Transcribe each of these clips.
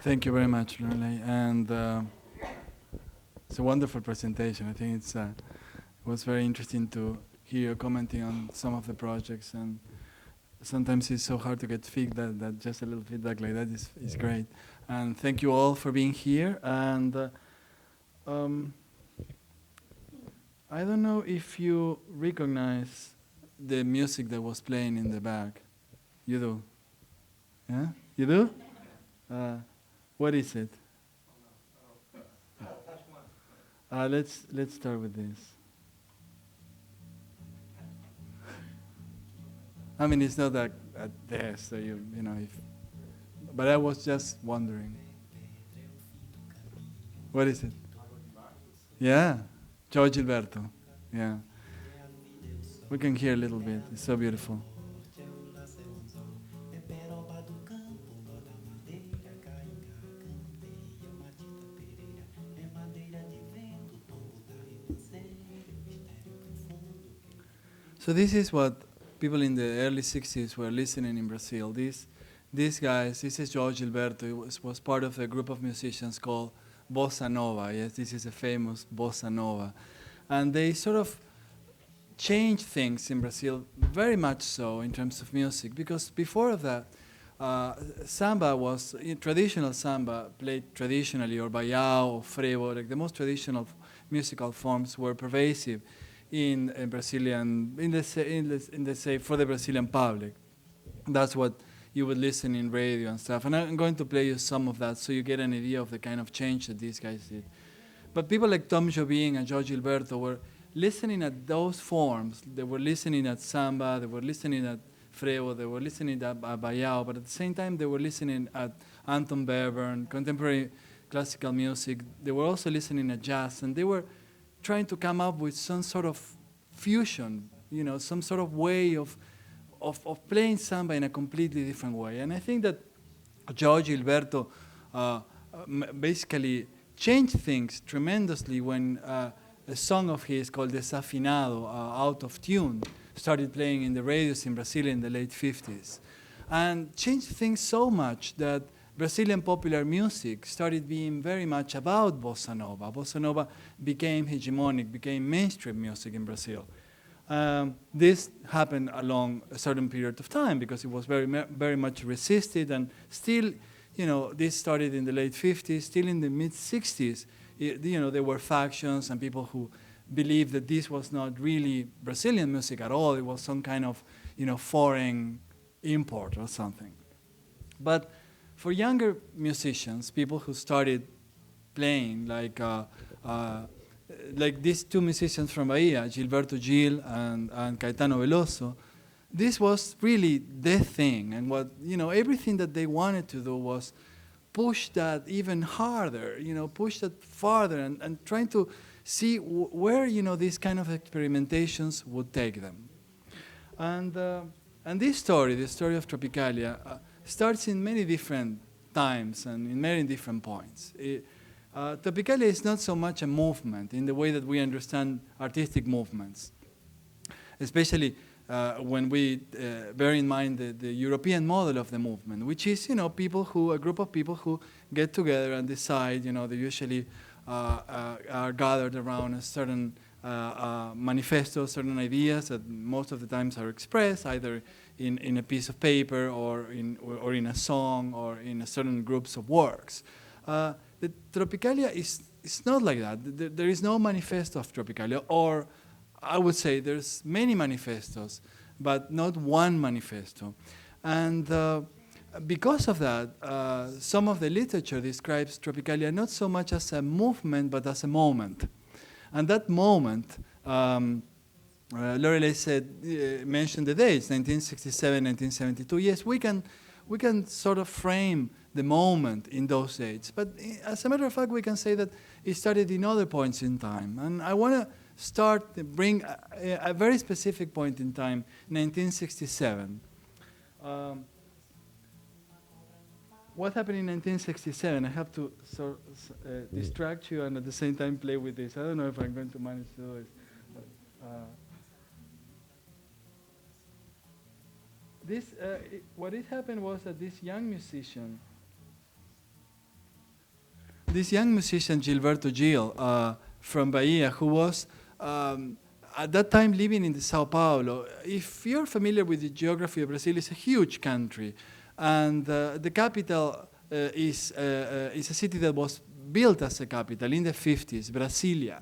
Thank you very much, Lorelei. And it's a wonderful presentation. I think it was very interesting to hear you commenting on some of the projects. And sometimes it's so hard to get feedback that just a little feedback like that is great. And thank you all for being here. And I don't know if you recognize the music that was playing in the back. You do? Yeah? You do? What is it? Let's start with this. I mean, it's not that there, so you know. But I was just wondering. What is it? Yeah, João Gilberto. Yeah, we can hear a little bit. It's so beautiful. So this is what people in the early 60s were listening in Brazil. These guys, this is João Gilberto. He was part of a group of musicians called Bossa Nova. Yes, this is a famous Bossa Nova. And they sort of changed things in Brazil, very much so in terms of music, because before that, samba was, traditional samba played traditionally, or baião, or frevo, like the most traditional musical forms were pervasive in Brazilian, say for the Brazilian public. That's what you would listen in radio and stuff. And I'm going to play you some of that so you get an idea of the kind of change that these guys did. But people like Tom Jobim and João Gilberto were listening at those forms. They were listening at samba, they were listening at frevo, they were listening at baião, but at the same time they were listening at Anton Webern, contemporary classical music. They were also listening at jazz, and they were trying to come up with some sort of fusion, some sort of way of playing samba in a completely different way. And I think that João Gilberto basically changed things tremendously when a song of his called Desafinado, Out of Tune, started playing in the radios in Brazil in the late 50s. And changed things so much that Brazilian popular music started being very much about bossa nova. Bossa nova became hegemonic, became mainstream music in Brazil. This happened along a certain period of time because it was very much resisted, and still, this started in the late 50s. Still in the mid 60s, there were factions and people who believed that this was not really Brazilian music at all. It was some kind of, foreign import or something. But for younger musicians, people who started playing like these two musicians from Bahia, Gilberto Gil and Caetano Veloso, this was really the thing. And what, everything that they wanted to do was push that even harder, push that farther and trying to see where, these kind of experimentations would take them. And this story, the story of Tropicalia, starts in many different times and in many different points. Tropicalia is not so much a movement in the way that we understand artistic movements, especially when we bear in mind the European model of the movement, which is, a group of people who get together and decide, they usually are gathered around a certain manifesto, certain ideas that most of the times are expressed either in a piece of paper or in a song or in a certain groups of works. The Tropicalia is not like that. There is no manifesto of Tropicalia, or I would say there's many manifestos, but not one manifesto. And because of that, some of the literature describes Tropicalia not so much as a movement, but as a moment. And that moment, Lorelei mentioned the dates, 1967, 1972. Yes, we can sort of frame the moment in those dates. But as a matter of fact, we can say that it started in other points in time. And I want to bring a very specific point in time, 1967. What happened in 1967? I have to distract you and at the same time play with this. I don't know if I'm going to manage to do it. What happened was that this young musician this young musician, Gilberto Gil, from Bahia, who was at that time living in the Sao Paulo. If you're familiar with the geography of Brazil, it's a huge country. And the capital is a city that was built as a capital in the 50s, Brasilia.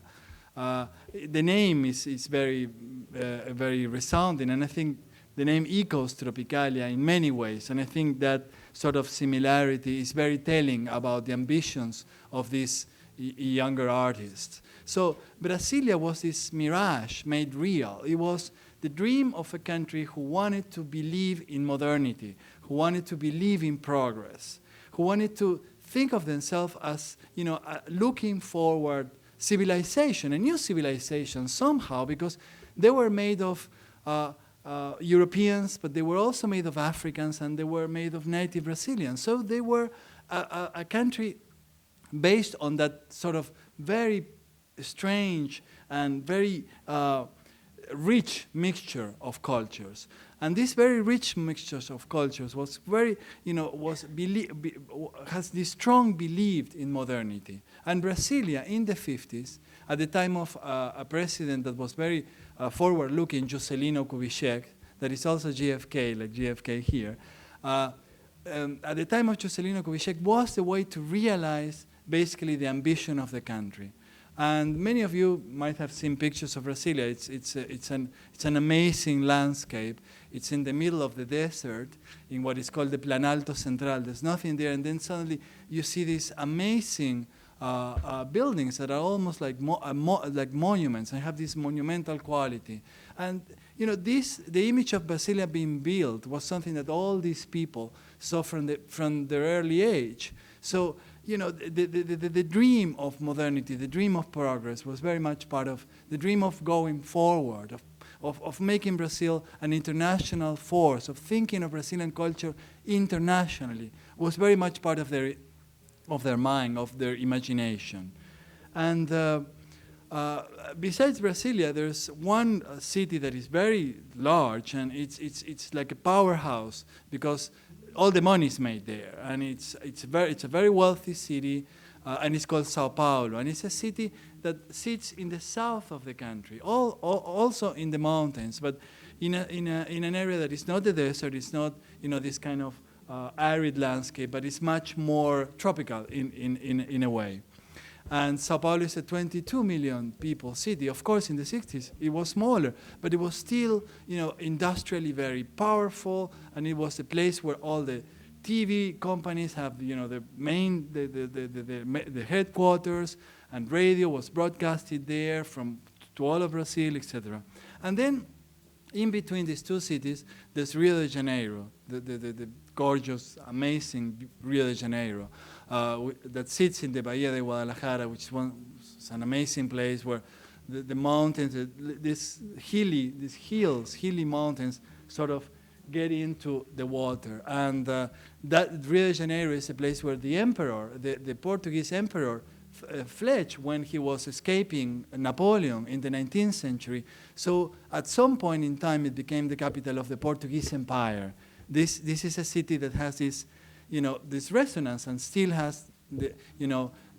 The name is very, very resounding, and I think the name echoes Tropicalia in many ways, and I think that sort of similarity is very telling about the ambitions of these younger artists. So Brasilia was this mirage made real. It was the dream of a country who wanted to believe in modernity, who wanted to believe in progress, who wanted to think of themselves as, looking forward civilization, a new civilization somehow, because they were made of Europeans, but they were also made of Africans, and they were made of native Brazilians. So they were a country based on that sort of very strange and very rich mixture of cultures. And this very rich mixture of cultures was very, has this strong belief in modernity. And Brasilia in the 50s, at the time of a president that was very forward-looking, Juscelino Kubitschek, that is also GFK, like GFK here, at the time of Juscelino Kubitschek was the way to realize basically the ambition of the country. And many of you might have seen pictures of Brasilia. It's an amazing landscape. It's in the middle of the desert in what is called the Planalto Central. There's nothing there, and then suddenly you see these amazing buildings that are almost like monuments and have this monumental quality. And the image of Brasilia being built was something that all these people saw from their early age. So the dream of modernity, the dream of progress was very much part of the dream of going forward, of making Brazil an international force, of thinking of Brazilian culture internationally, was very much part of their mind, of their imagination. And besides Brasilia, there's one city that is very large, and it's like a powerhouse because all the money is made there, and it's a very wealthy city, and it's called Sao Paulo, and it's a city that sits in the south of the country, also in the mountains, but in an area that is not the desert, it's not this kind of arid landscape, but it's much more tropical in a way. And Sao Paulo is a 22 million people city. Of course, in the 60s, it was smaller, but it was still, industrially very powerful, and it was a place where all the TV companies have, the headquarters, and radio was broadcasted there to all of Brazil, etc. And then, in between these two cities, there's Rio de Janeiro, the gorgeous, amazing Rio de Janeiro, that sits in the Bahia de Guadalajara, which is an amazing place where the mountains, these hilly mountains, sort of get into the water. And that Rio de Janeiro is a place where the emperor, the Portuguese emperor, fled when he was escaping Napoleon in the 19th century. So at some point in time, it became the capital of the Portuguese Empire. This is a city that has this, this resonance and still has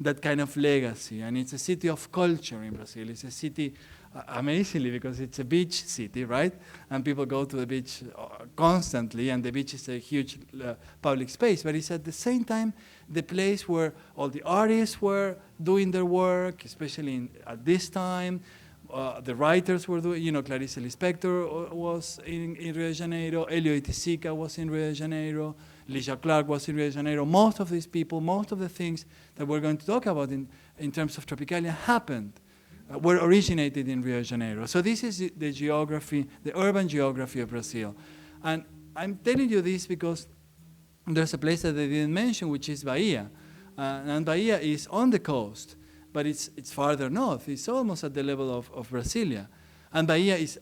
that kind of legacy. And it's a city of culture in Brazil. It's a city, amazingly, because it's a beach city, right? And people go to the beach constantly, and the beach is a huge public space. But it's at the same time the place where all the artists were doing their work, especially at this time. The writers were doing, Clarice Lispector was in Rio de Janeiro, Elio Itisica was in Rio de Janeiro, Lygia Clark was in Rio de Janeiro. Most of these people, most of the things that we're going to talk about in terms of Tropicalia happened, were originated in Rio de Janeiro. So this is the geography, the urban geography of Brazil. And I'm telling you this because there's a place that they didn't mention, which is Bahia. And Bahia is on the coast, but it's farther north. It's almost at the level of Brasilia. And Bahia is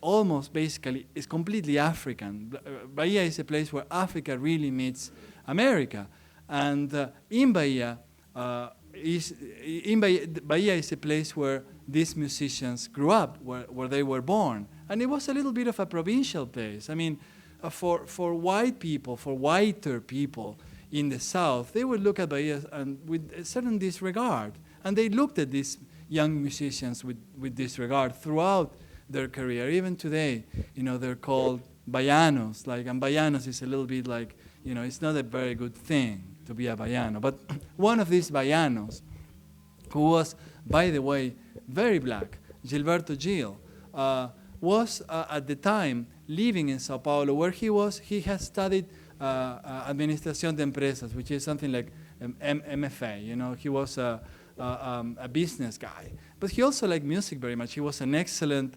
is completely African. Bahia is a place where Africa really meets America. And Bahia is a place where these musicians grew up, where they were born. And it was a little bit of a provincial place. I mean, for white people, for whiter people, in the South, they would look at Bahia and with a certain disregard. And they looked at these young musicians with disregard throughout their career. Even today, they're called Baianos. And Baianos is a little bit like, it's not a very good thing to be a Baiano. But one of these Baianos, who was, by the way, very black, Gilberto Gil, was at the time living in Sao Paulo, where he has studied Administración de Empresas, which is something like MFA. He was a business guy. But he also liked music very much. He was an excellent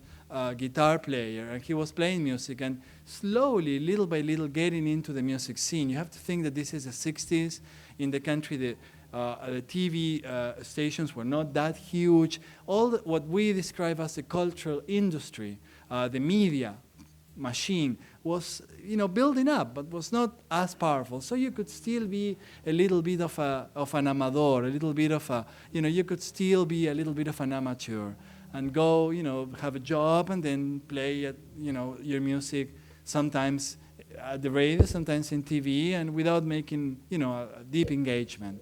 guitar player, and he was playing music and slowly, little by little, getting into the music scene. You have to think that this is the 60s. In the country, the TV stations were not that huge. What we describe as the cultural industry, the media machine, was building up, but was not as powerful. So you could still be a little bit of an amador, a little bit of a, you could still be a little bit of an amateur and go, have a job and then play your music sometimes at the radio, sometimes in TV, and without making, a deep engagement.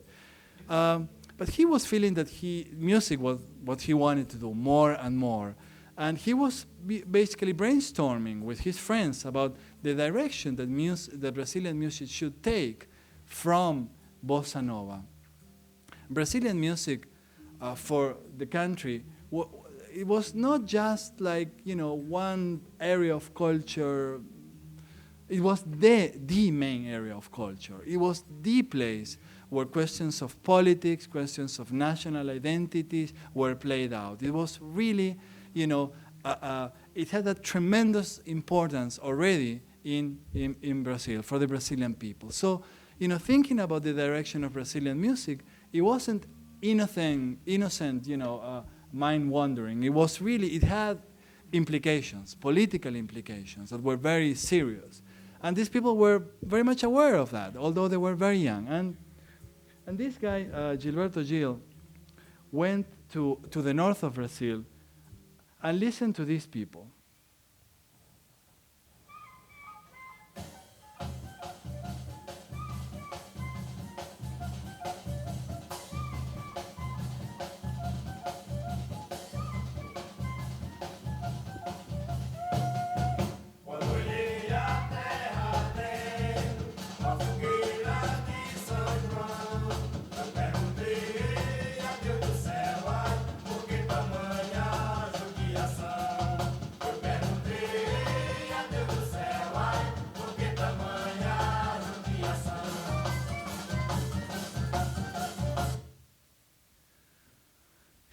But he was feeling that music was what he wanted to do more and more. And he was basically brainstorming with his friends about the direction that Brazilian music should take from bossa nova. Brazilian music for the country, it was not just like, one area of culture. It was the main area of culture. It was the place where questions of politics, questions of national identities were played out. It was really, it had a tremendous importance already in Brazil, for the Brazilian people. So, thinking about the direction of Brazilian music, it wasn't innocent, mind-wandering. It was really, it had implications, political implications that were very serious. And these people were very much aware of that, although they were very young. And this guy, Gilberto Gil, went to the north of Brazil and listened to these people.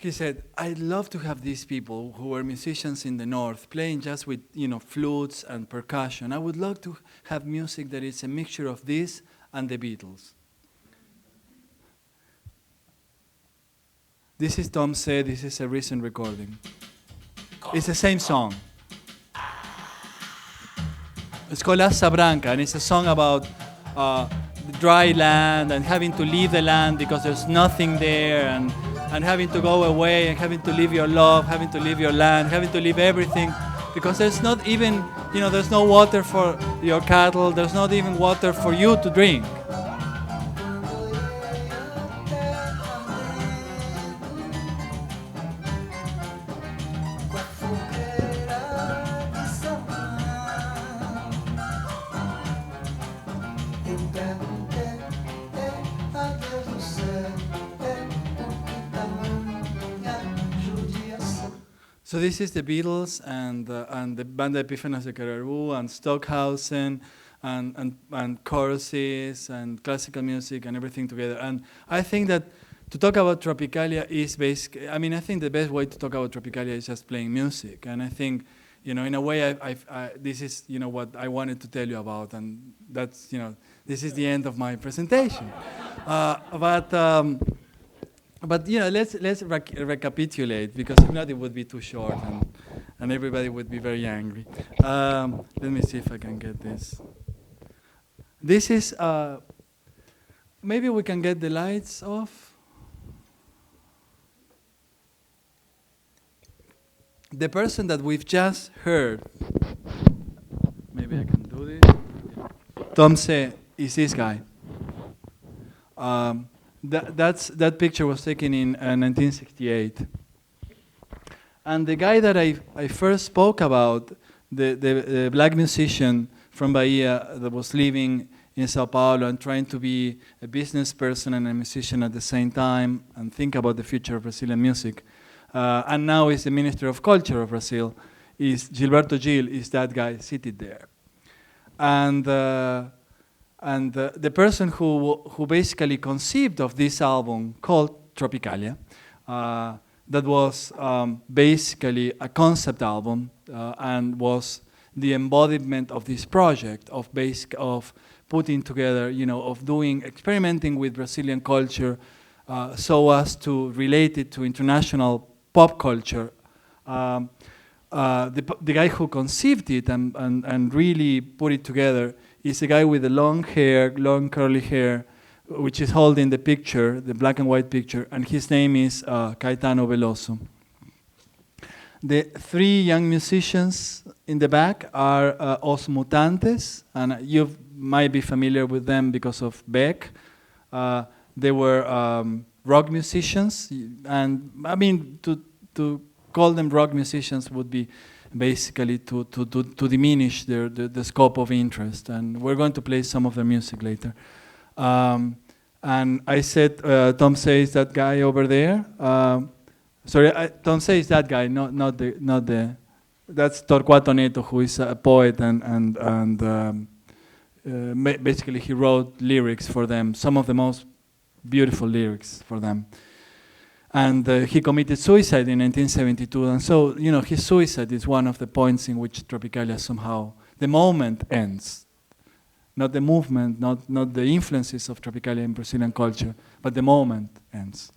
He said, I'd love to have these people who were musicians in the north playing just with, flutes and percussion. I would love to have music that is a mixture of this and the Beatles. This is Tom said, this is a recent recording. It's the same song. It's called Asa Branca, and it's a song about the dry land and having to leave the land because there's nothing there, and having to go away, and having to leave your love, having to leave your land, having to leave everything, because there's not even, there's no water for your cattle, there's not even water for you to drink. So this is the Beatles and the Banda Epífanes de Caribou and Stockhausen and choruses and classical music and everything together. And I think that to talk about Tropicalia is basically, I think the best way to talk about Tropicalia is just playing music. And I think, in a way, this is, what I wanted to tell you about. And that's, this is the end of my presentation. But let's recapitulate, because if not, it would be too short, and everybody would be very angry. Let me see if I can get this. This is maybe we can get the lights off. The person that we've just heard, maybe I can do this. Tom said, is this guy. That picture was taken in 1968. And the guy that I first spoke about, the black musician from Bahia that was living in Sao Paulo and trying to be a business person and a musician at the same time and think about the future of Brazilian music, and now is the Minister of Culture of Brazil, is Gilberto Gil, is that guy seated there. And the person who basically conceived of this album called Tropicalia, that was basically a concept album and was the embodiment of this project of putting together, of experimenting with Brazilian culture so as to relate it to international pop culture. The guy who conceived it and really put it together is a guy with the long curly hair, which is holding the picture, the black and white picture, and his name is Caetano Veloso. The three young musicians in the back are Os Mutantes, and you might be familiar with them because of Beck. They were rock musicians, and I mean, to call them rock musicians would be basically to diminish the scope of interest, and we're going to play some of their music later. And I said, Tom says that guy over there. Tom says that guy, not the. That's Torquato Neto, who is a poet and basically he wrote lyrics for them, some of the most beautiful lyrics for them. And he committed suicide in 1972, and so his suicide is one of the points in which Tropicalia somehow the moment ends. Not the movement, not the influences of Tropicalia in Brazilian culture, but the moment ends.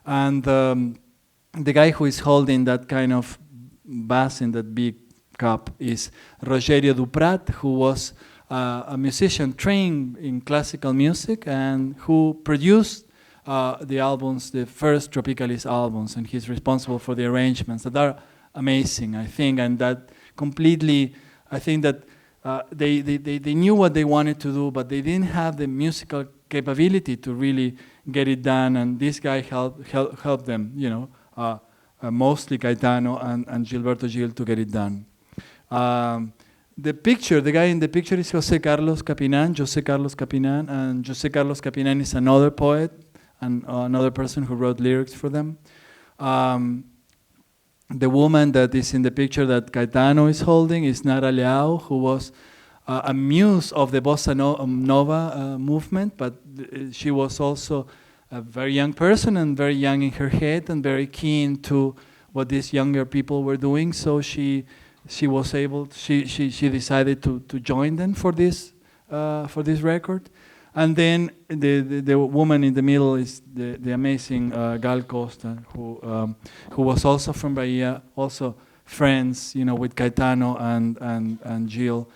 And the guy who is holding that kind of bass in that big cup is Rogério Duprat, who was a musician trained in classical music and who produced the albums, the first Tropicalist albums, and he's responsible for the arrangements that are amazing, I think, and that completely, I think that they knew what they wanted to do, but they didn't have the musical capability to really get it done, and this guy helped them, mostly Caetano and Gilberto Gil to get it done. The guy in the picture is José Carlos Capinan, and José Carlos Capinan is another poet and another person who wrote lyrics for them. The woman that is in the picture that Caetano is holding is Nara Leao, who was a muse of the Bossa Nova movement, but she was also a very young person and very young in her head and very keen to what these younger people were doing. So she decided to join them for this record. And then the woman in the middle is the amazing Gal Costa, who was also from Bahia, also friends, with Caetano and Gil.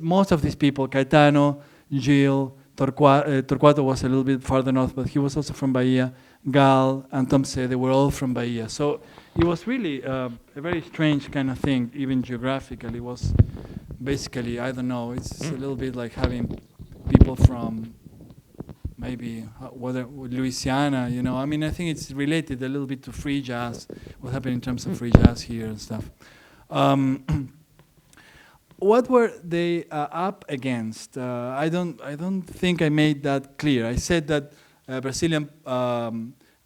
Most of these people, Caetano, Gil, Torquato was a little bit farther north, but he was also from Bahia. Gal and Tom said they were all from Bahia. So it was really a very strange kind of thing, even geographically. It was basically, I don't know, it's a little bit like having people from maybe Louisiana, I mean, I think it's related a little bit to free jazz, what happened in terms of free jazz here and stuff. What were they up against? I don't think I made that clear. I said that Brazilian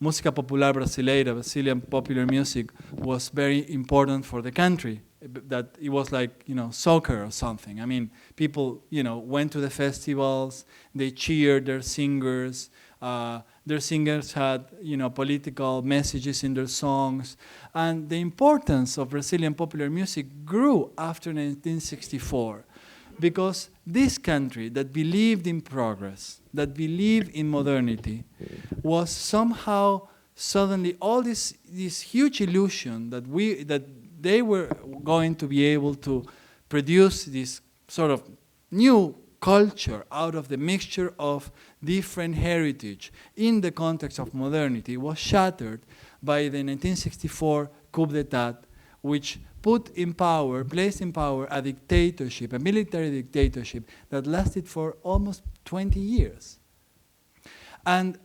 música popular brasileira, Brazilian popular music, was very important for the country. That it was like soccer or something. I mean, people went to the festivals, they cheered their singers. Their singers had political messages in their songs, and the importance of Brazilian popular music grew after 1964, because this country that believed in progress, that believed in modernity, was somehow suddenly all this huge illusion that they were going to be able to produce this sort of new culture out of the mixture of different heritage in the context of modernity was shattered by the 1964 coup d'etat, which placed in power a dictatorship, a military dictatorship that lasted for almost 20 years. And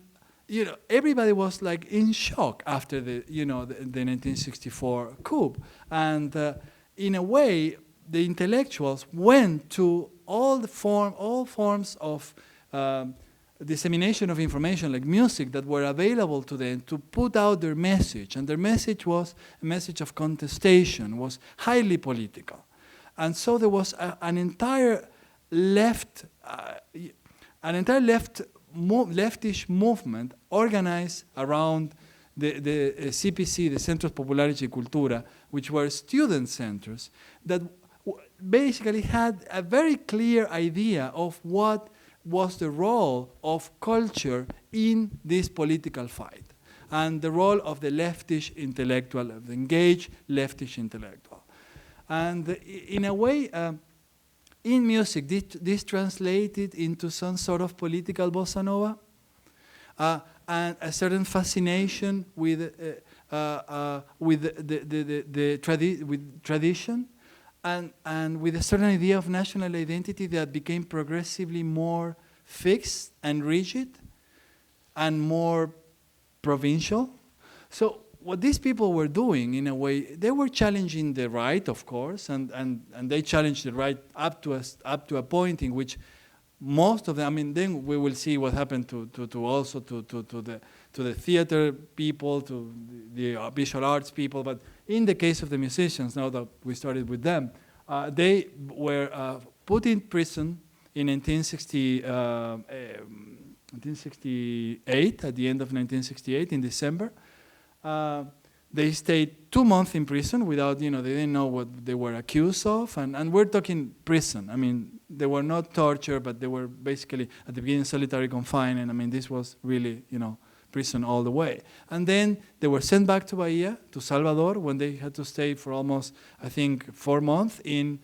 everybody was like in shock after the 1964 coup. And in a way, the intellectuals went to all forms of dissemination of information, like music, that were available to them to put out their message. And their message was a message of contestation, was highly political. And so there was an entire leftish movement organized around the CPC, the Centros Populares y Cultura, which were student centers that basically had a very clear idea of what was the role of culture in this political fight, and the role of the leftish intellectual, of the engaged leftish intellectual. And in a way, in music, this translated into some sort of political bossa nova, and a certain fascination with tradition, and with a certain idea of national identity that became progressively more fixed and rigid and more provincial. So what these people were doing, in a way, they were challenging the right, of course, and they challenged the right up to a point in which most of them, I mean, then we will see what happened to the theater people, to the visual arts people. But in the case of the musicians, now that we started with them, they were put in prison in 1968, at the end of 1968, in December. They stayed 2 months in prison without, they didn't know what they were accused of. And we're talking prison. I mean, they were not torture, but they were basically, at the beginning, solitary confinement. I mean, this was really, prison all the way. And then they were sent back to Bahia, to Salvador, when they had to stay for almost, I think, 4 months in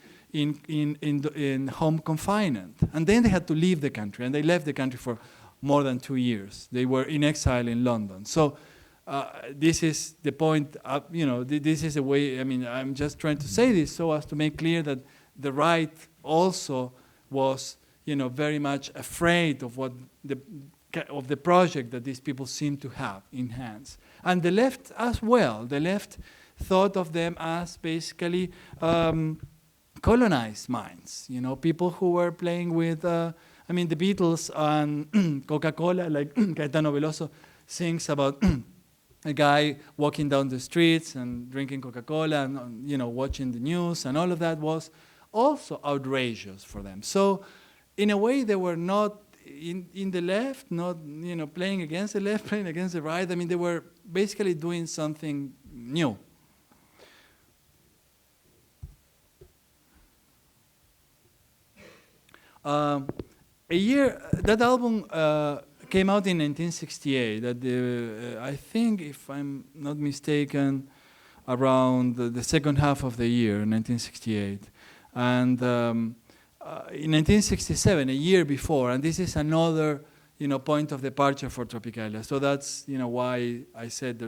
home confinement. And then they had to leave the country, and they left the country for more than 2 years. They were in exile in London. So this is the point, this is a way, I mean, I'm just trying to say this so as to make clear that the right also was, very much afraid of what the project that these people seem to have in hands. And the left as well. The left thought of them as basically colonized minds, people who were playing with, the Beatles and Coca-Cola, like Caetano Veloso sings about a guy walking down the streets and drinking Coca-Cola and, watching the news, and all of that was also outrageous for them. So in a way, they were not in the left, not playing against the left, playing against the right. I mean, they were basically doing something new. That album came out in 1968. I think, if I'm not mistaken, around the second half of the year, 1968. And in 1967, a year before, and this is another, point of departure for Tropicalia. So that's, why I said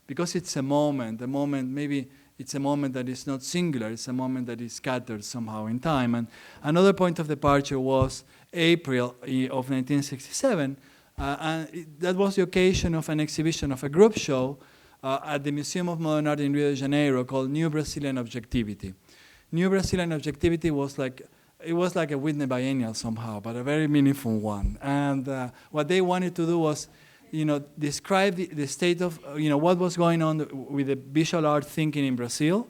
because it's a moment, maybe it's a moment that is not singular, it's a moment that is scattered somehow in time. And another point of departure was April of 1967, and that was the occasion of an exhibition of a group show at the Museum of Modern Art in Rio de Janeiro called New Brazilian Objectivity. New Brazilian Objectivity was like a Whitney Biennial somehow, but a very meaningful one. And what they wanted to do was, describe the state of, what was going on with the visual art thinking in Brazil.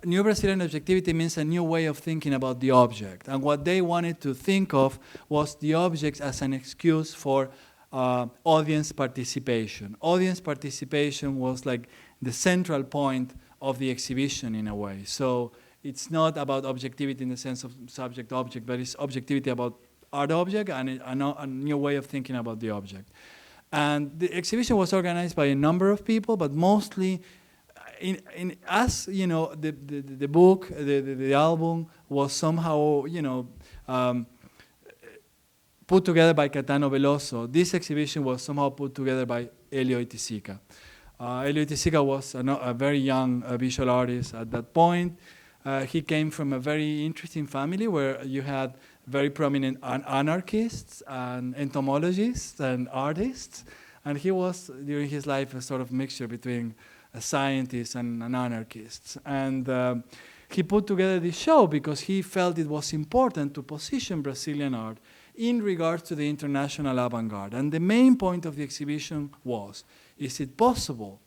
New Brazilian Objectivity means a new way of thinking about the object. And what they wanted to think of was the objects as an excuse for audience participation. Audience participation was like the central point of the exhibition in a way. So it's not about objectivity in the sense of subject-object, but it's objectivity about art-object and a new way of thinking about the object. And the exhibition was organized by a number of people, but mostly, the book, the album was somehow, put together by Caetano Veloso. This exhibition was somehow put together by Elio Itisica. Elio Itisica was a very young visual artist at that point. He came from a very interesting family where you had very prominent anarchists and entomologists and artists. And he was, during his life, a sort of mixture between a scientist and an anarchist. And he put together this show because he felt it was important to position Brazilian art in regards to the international avant-garde. And the main point of the exhibition was, is it possible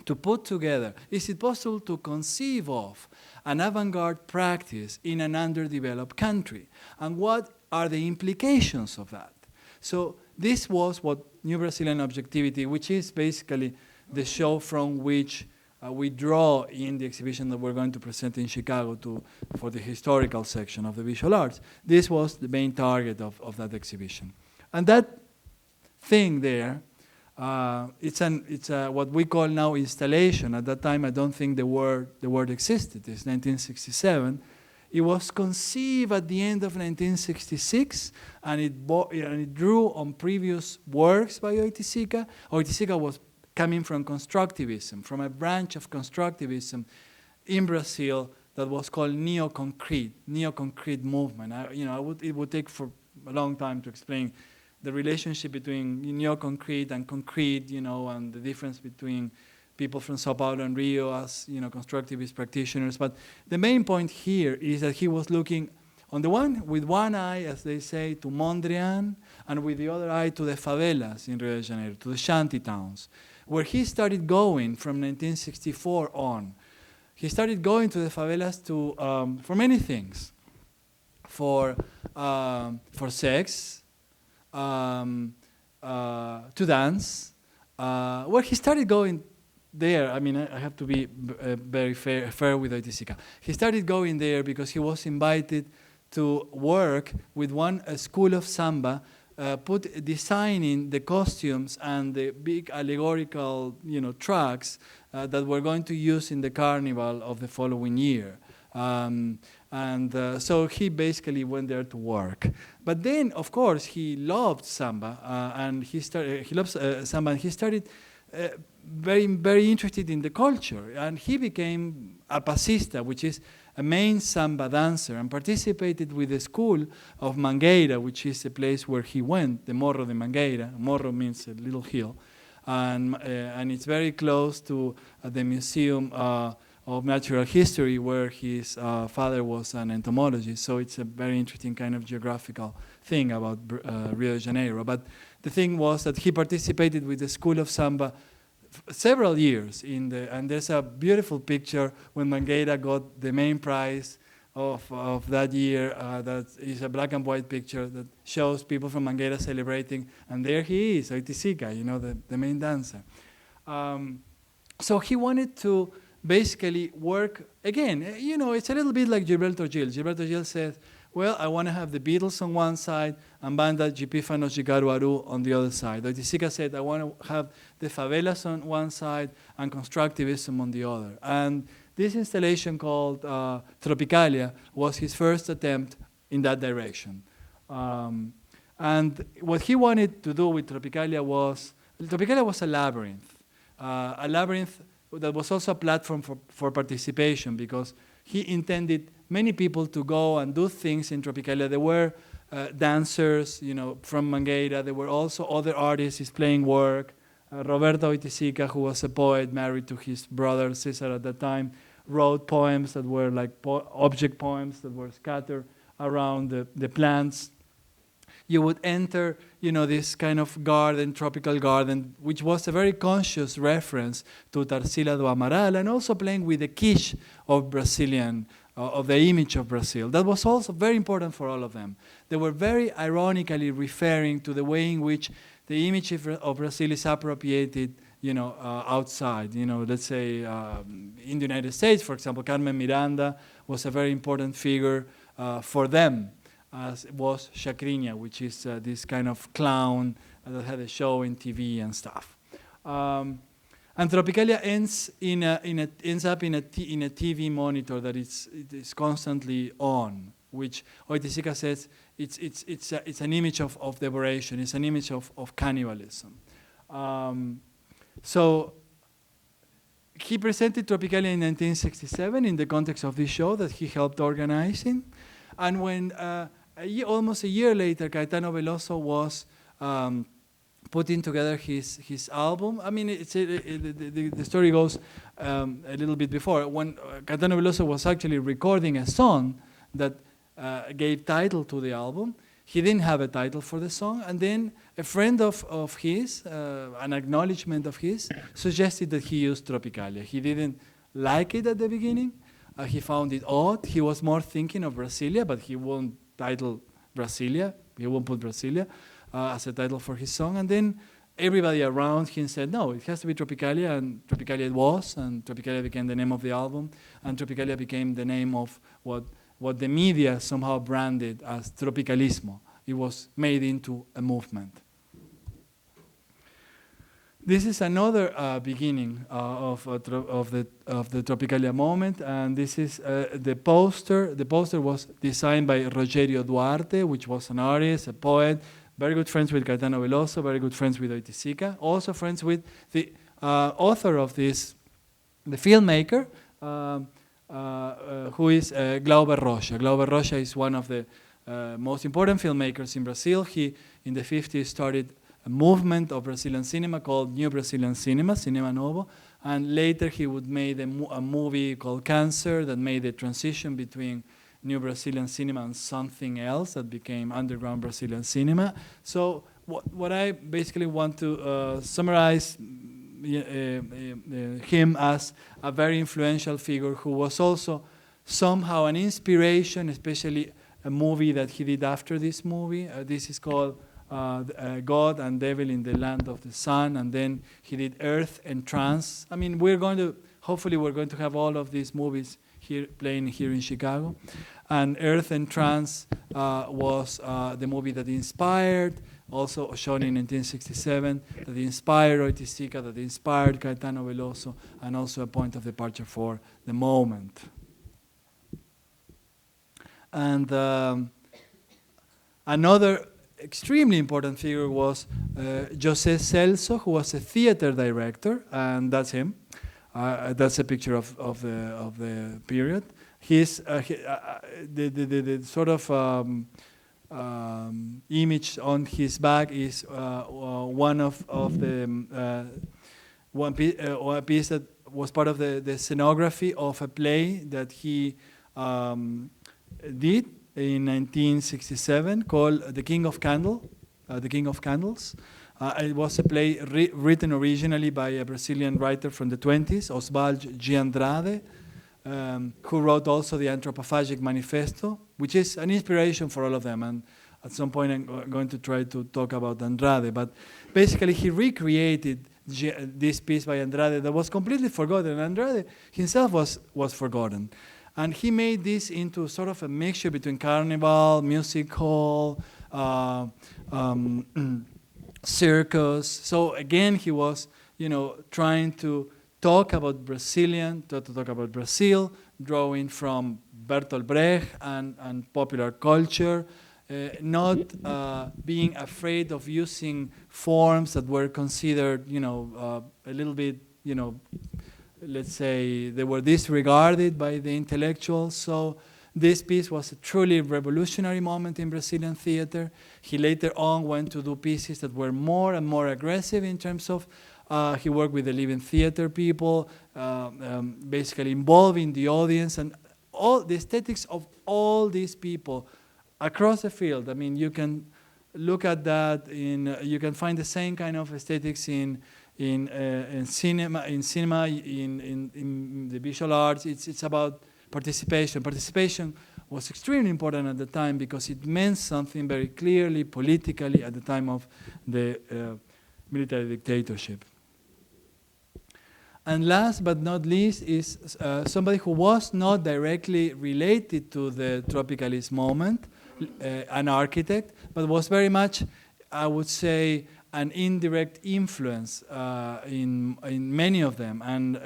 to put together, is it possible to conceive of an avant-garde practice in an underdeveloped country? And what are the implications of that? So this was what New Brazilian Objectivity, which is basically the show from which we draw in the exhibition that we're going to present in Chicago for the historical section of the visual arts. This was the main target of that exhibition. And that thing there, it's what we call now installation. At that time, I don't think the word existed. It's 1967. It was conceived at the end of 1966, and it drew on previous works by Oiticica. Oiticica was coming from constructivism, from a branch of constructivism in Brazil that was called neo-concrete movement. It would take for a long time to explain the relationship between neo-concrete and concrete, and the difference between people from Sao Paulo and Rio as, constructivist practitioners. But the main point here is that he was looking, with one eye, as they say, to Mondrian, and with the other eye to the favelas in Rio de Janeiro, to the shanty towns, where he started going from 1964 on. He started going to the favelas for many things, for sex, to dance. Where he started going there, I have to be very fair with Oiticica. He started going there because he was invited to work with a school of samba, designing the costumes and the big allegorical, tracks that we're going to use in the carnival of the following year. So he basically went there to work. But then, of course, he loved samba, and he started very, very interested in the culture, and he became a passista, which is a main samba dancer, and participated with the school of Mangueira, which is the place where he went, the Morro de Mangueira. Morro means a little hill, and it's very close to the Museum of Natural History, where his father was an entomologist. So it's a very interesting kind of geographical thing about Rio de Janeiro. But the thing was that he participated with the School of Samba several years and there's a beautiful picture when Mangueira got the main prize of that year. That is a black and white picture that shows people from Mangueira celebrating, and there he is, Oiticica, the main dancer. So he wanted to basically work again. It's a little bit like Gilberto Gil. Gilberto Gil says, well, I want to have the Beatles on one side and Banda de Pífanos de Caruaru on the other side. Oiticica said, I want to have the favelas on one side and constructivism on the other. And this installation called Tropicalia was his first attempt in that direction. And what he wanted to do with Tropicalia was a labyrinth that was also a platform for participation, because he intended many people to go and do things in Tropicalia. There were dancers, from Mangueira. There were also other artists displaying work. Roberto Oiticica, who was a poet married to his brother Cesar at that time, wrote poems that were like object poems that were scattered around the plants. You would enter, this kind of garden, tropical garden, which was a very conscious reference to Tarsila do Amaral, and also playing with the quiche of Brazilian, of the image of Brazil. That was also very important for all of them. They were very ironically referring to the way in which the image of Brazil is appropriated, outside. Let's say in the United States, for example, Carmen Miranda was a very important figure for them, as was Chacrinha, which is this kind of clown that had a show in TV and stuff. And Tropicalia ends up in a TV monitor that it's constantly on, which Oiticica says it's an image of devoration, it's an image of cannibalism. So he presented Tropicalia in 1967 in the context of this show that he helped organizing, and when almost a year later, Caetano Veloso was putting together his album. I mean, the story goes a little bit before. When Caetano Veloso was actually recording a song that gave title to the album, he didn't have a title for the song, and then a friend of his, an acknowledgement of his, suggested that he use Tropicalia. He didn't like it at the beginning. He found it odd. He was more thinking of Brasilia, but he won't title Brasilia. He won't put Brasilia as a title for his song. And then everybody around him said, no, it has to be Tropicalia, and Tropicalia it was, and Tropicalia became the name of the album, and Tropicalia became the name of what the media somehow branded as tropicalismo. It was made into a movement. This is another beginning of the Tropicalia moment, and this is the poster. The poster was designed by Rogerio Duarte, which was an artist, a poet, very good friends with Caetano Veloso, very good friends with Oiticica, also friends with the author of this, the filmmaker, who is Glauber Rocha. Glauber Rocha is one of the most important filmmakers in Brazil. He, in the 50s, started a movement of Brazilian cinema called New Brazilian Cinema, Cinema Novo, and later he would make a movie called Cancer that made the transition between New Brazilian cinema and something else that became underground Brazilian cinema. So what I basically want to summarize him as a very influential figure who was also somehow an inspiration, especially a movie that he did after this movie. This is called God and Devil in the Land of the Sun, and then he did Earth and Trance. I mean, hopefully we're going to have all of these movies here playing here in Chicago. And Earth and Trance was the movie that inspired, also shown in 1967, that inspired Oiticica, that inspired Caetano Veloso, and also a point of departure for the moment. And another extremely important figure was José Celso, who was a theater director, and that's him. That's a picture of the period. His the sort of image on his back is one of the one piece that was part of the scenography of a play that he did in 1967 called The King of Candles. It was a play written originally by a Brazilian writer from the 20s, Oswald G. Andrade, who wrote also the Anthropophagic Manifesto, which is an inspiration for all of them. And at some point I'm going to try to talk about Andrade. But basically he recreated this piece by Andrade that was completely forgotten. Andrade himself was forgotten. And he made this into sort of a mixture between carnival, music hall, circus. So again, he was, trying to talk about talk about Brazil, drawing from Bertolt Brecht and popular culture, not being afraid of using forms that were considered, a little bit, let's say they were disregarded by the intellectuals. So this piece was a truly revolutionary moment in Brazilian theater. He later on went to do pieces that were more and more aggressive in terms of, he worked with the living theater people, basically involving the audience, and all the aesthetics of all these people across the field. I mean, you can look at that you can find the same kind of aesthetics in cinema, in the visual arts. It's about participation. Participation was extremely important at the time because it meant something very clearly politically at the time of the military dictatorship. And last but not least is somebody who was not directly related to the tropicalist moment, an architect, but was very much, I would say, an indirect influence in many of them. And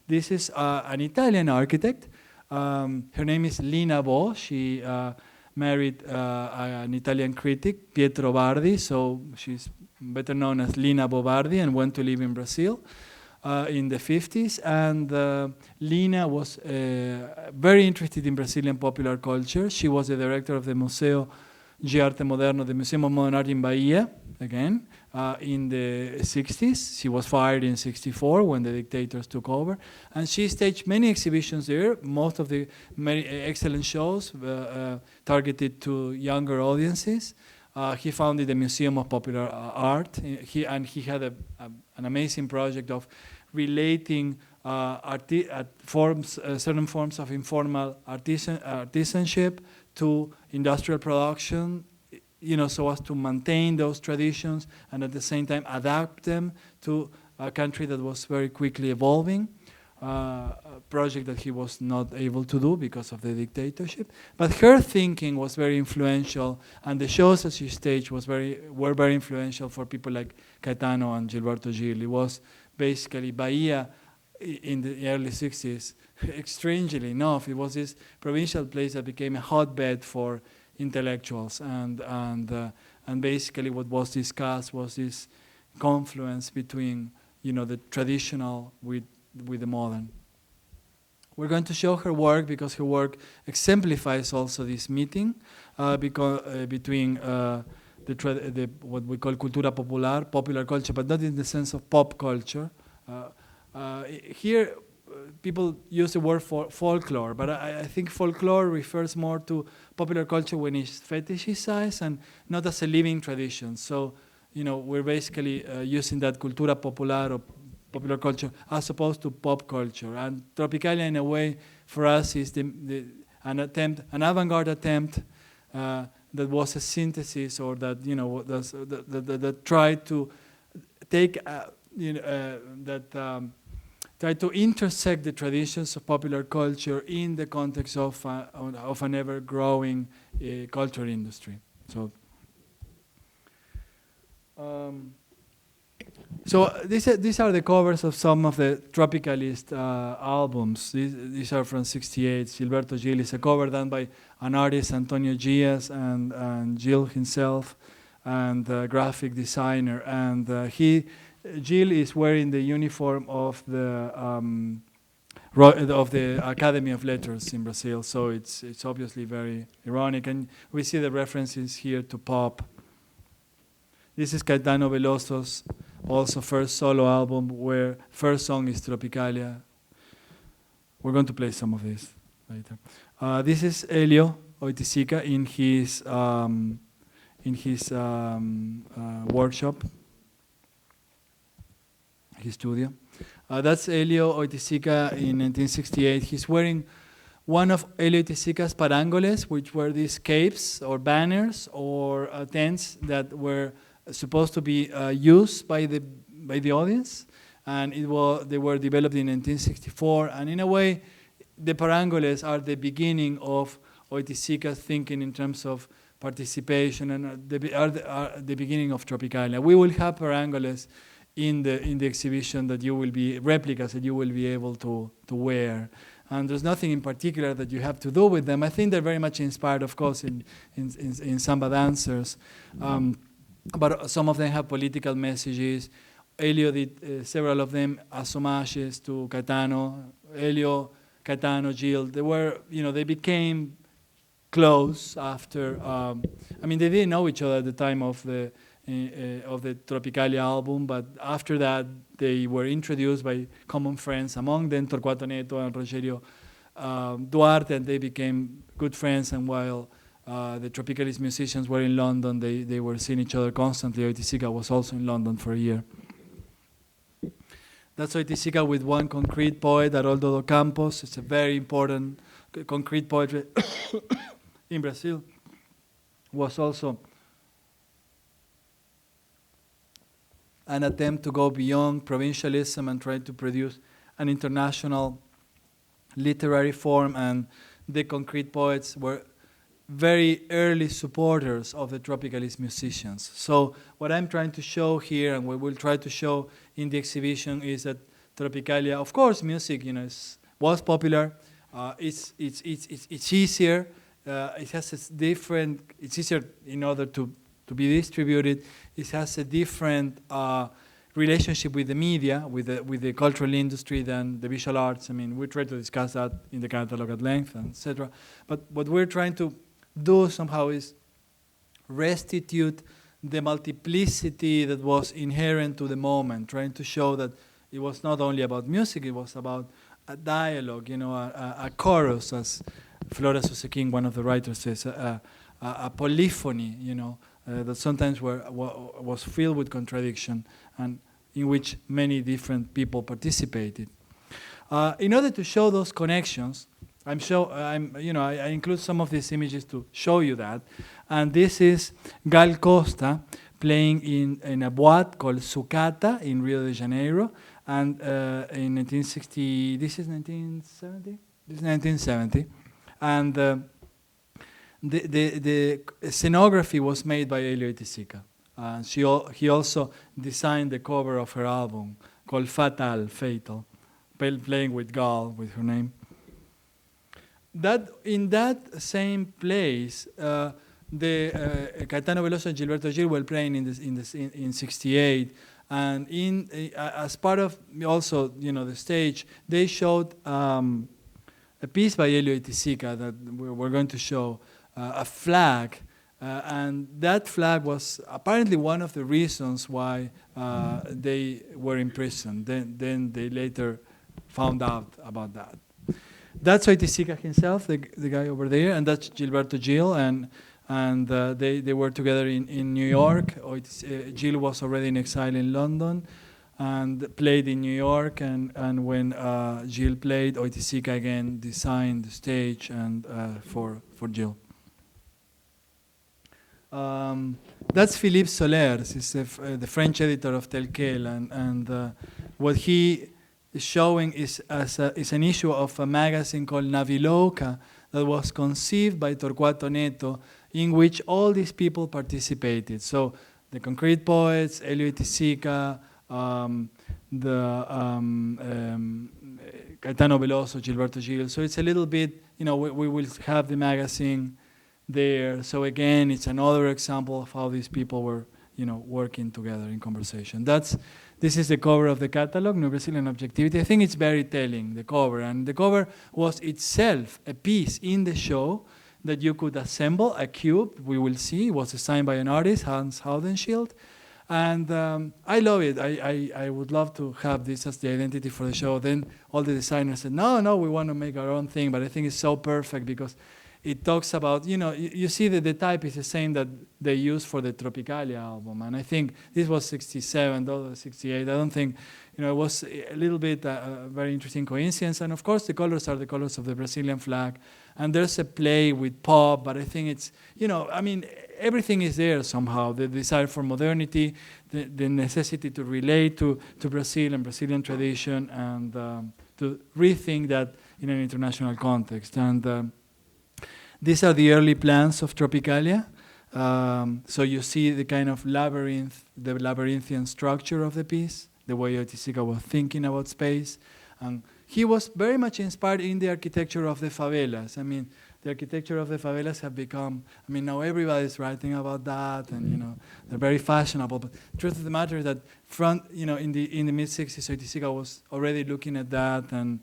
this is an Italian architect. Her name is Lina Bo. She married an Italian critic, Pietro Bardi, so she's better known as Lina Bo Bardi, and went to live in Brazil in the 50s. And Lina was very interested in Brazilian popular culture. She was the director of the Museo Arte Moderno, the Museum of Modern Art in Bahia, again, in the 60s. She was fired in 64 when the dictators took over. And she staged many exhibitions there, most of the many excellent shows targeted to younger audiences. He founded the Museum of Popular Art. He had an amazing project of relating certain forms of informal artisanship to industrial production, so as to maintain those traditions and at the same time adapt them to a country that was very quickly evolving. A project that he was not able to do because of the dictatorship. But her thinking was very influential, and the shows that she staged were very influential for people like Caetano and Gilberto Gil. It was basically Bahia in the early 60s. Strangely enough, it was this provincial place that became a hotbed for intellectuals, and basically what was discussed was this confluence between the traditional with the modern. We're going to show her work because her work exemplifies also this meeting between what we call cultura popular, popular culture, but not in the sense of pop culture. Here, people use the word for folklore, but I think folklore refers more to popular culture when it's fetishized and not as a living tradition. So, we're basically using that cultura popular or popular culture as opposed to pop culture. And Tropicalia, in a way, for us is an avant-garde attempt that was a synthesis, or that that tried to take try to intersect the traditions of popular culture in the context of an ever-growing culture industry. So these are the covers of some of the Tropicalist albums. These are from '68. Gilberto Gil is a cover done by an artist, Antonio Gias, and Gil himself, and a graphic designer. And Gil is wearing the uniform of the Academy of Letters in Brazil. So it's obviously very ironic, and we see the references here to pop. This is Caetano Veloso's also first solo album, where first song is Tropicalia. We're going to play some of this later. This is Elio Oiticica in his workshop, his studio. That's Elio Oiticica in 1968. He's wearing one of Elio Oiticica's parangoles, which were these capes or banners or tents that were supposed to be used by the audience, and they were developed in 1964. And in a way, the parangoles are the beginning of Oiticica's thinking in terms of participation, and are the beginning of Tropicalia. We will have parangoles in the exhibition that you will be replicas that you will be able to wear. And there's nothing in particular that you have to do with them. I think they're very much inspired, of course, in samba dancers. But some of them have political messages. Elio did several of them as homages to Caetano. Elio, Caetano, Gil, they became close after. They didn't know each other at the time of the Tropicalia album, but after that they were introduced by common friends, among them Torquato Neto and Rogerio Duarte, and they became good friends. And while the Tropicalist musicians were in London, they were seeing each other constantly. Oiticica was also in London for a year. That's Oiticica with one concrete poet, Haroldo dos Campos. It's a very important concrete poetry in Brazil. Was also an attempt to go beyond provincialism and try to produce an international literary form, and the concrete poets were very early supporters of the Tropicalist musicians. So what I'm trying to show here, and what we'll try to show in the exhibition, is that Tropicalia, of course, music, was popular. It's easier. It has a different. It's easier in order to be distributed. It has a different relationship with the media, with the cultural industry than the visual arts. We try to discuss that in the catalog at length, etc. But what we're trying to do somehow is restitute the multiplicity that was inherent to the moment, trying to show that it was not only about music, it was about a dialogue, a chorus, as Flora Susekin, one of the writers, says, a polyphony, that sometimes was filled with contradiction and in which many different people participated. In order to show those connections, I include some of these images to show you that. And this is Gal Costa playing in a boîte called Sucata in Rio de Janeiro. And in 1960, this is 1970? This is 1970. And the scenography was made by Elio Itisica. He also designed the cover of her album called Fatal, playing with Gal, with her name. That in that same place, Caetano Veloso and Gilberto Gil were playing in '68, and as part of also the stage, they showed a piece by Elio Itisica that we're going to show, a flag, and that flag was apparently one of the reasons why they were imprisoned. Then they later found out about that. That's Itisica himself, the guy over there, and that's Gilberto Gil, and they were together in New York. Gil was already in exile in London and played in New York, and when Gil played, Itisica again designed the stage and for Gil. That's Philippe Soler. He's the French editor of Tel Quel, and what he is showing is an issue of a magazine called Naviloca that was conceived by Torquato Neto, in which all these people participated. So the concrete poets, Elio Itisica, Caetano Veloso, Gilberto Gil. So it's a little bit, we will have the magazine there. So again, it's another example of how these people were, working together in conversation. This is the cover of the catalog, New Brazilian Objectivity. I think it's very telling, the cover. And the cover was itself a piece in the show that you could assemble, a cube, we will see. It was designed by an artist, Hans Haudenschild. And I love it. I would love to have this as the identity for the show. Then all the designers said, no, we want to make our own thing. But I think it's so perfect because it talks about, you see that the type is the same that they used for the Tropicalia album. And I think this was 67, that was 68. I don't think, it was a little bit a very interesting coincidence. And of course, the colors are the colors of the Brazilian flag. And there's a play with pop, but I think it's, everything is there somehow. The desire for modernity, the necessity to relate to Brazil and Brazilian tradition, and to rethink that in an international context. And these are the early plans of Tropicalia. So you see the kind of the labyrinthian structure of the piece, the way Itisica was thinking about space. And he was very much inspired in the architecture of the favelas. The architecture of the favelas have become, now everybody's writing about that, and they're very fashionable. But the truth of the matter is that in the mid-60s, Itisica was already looking at that and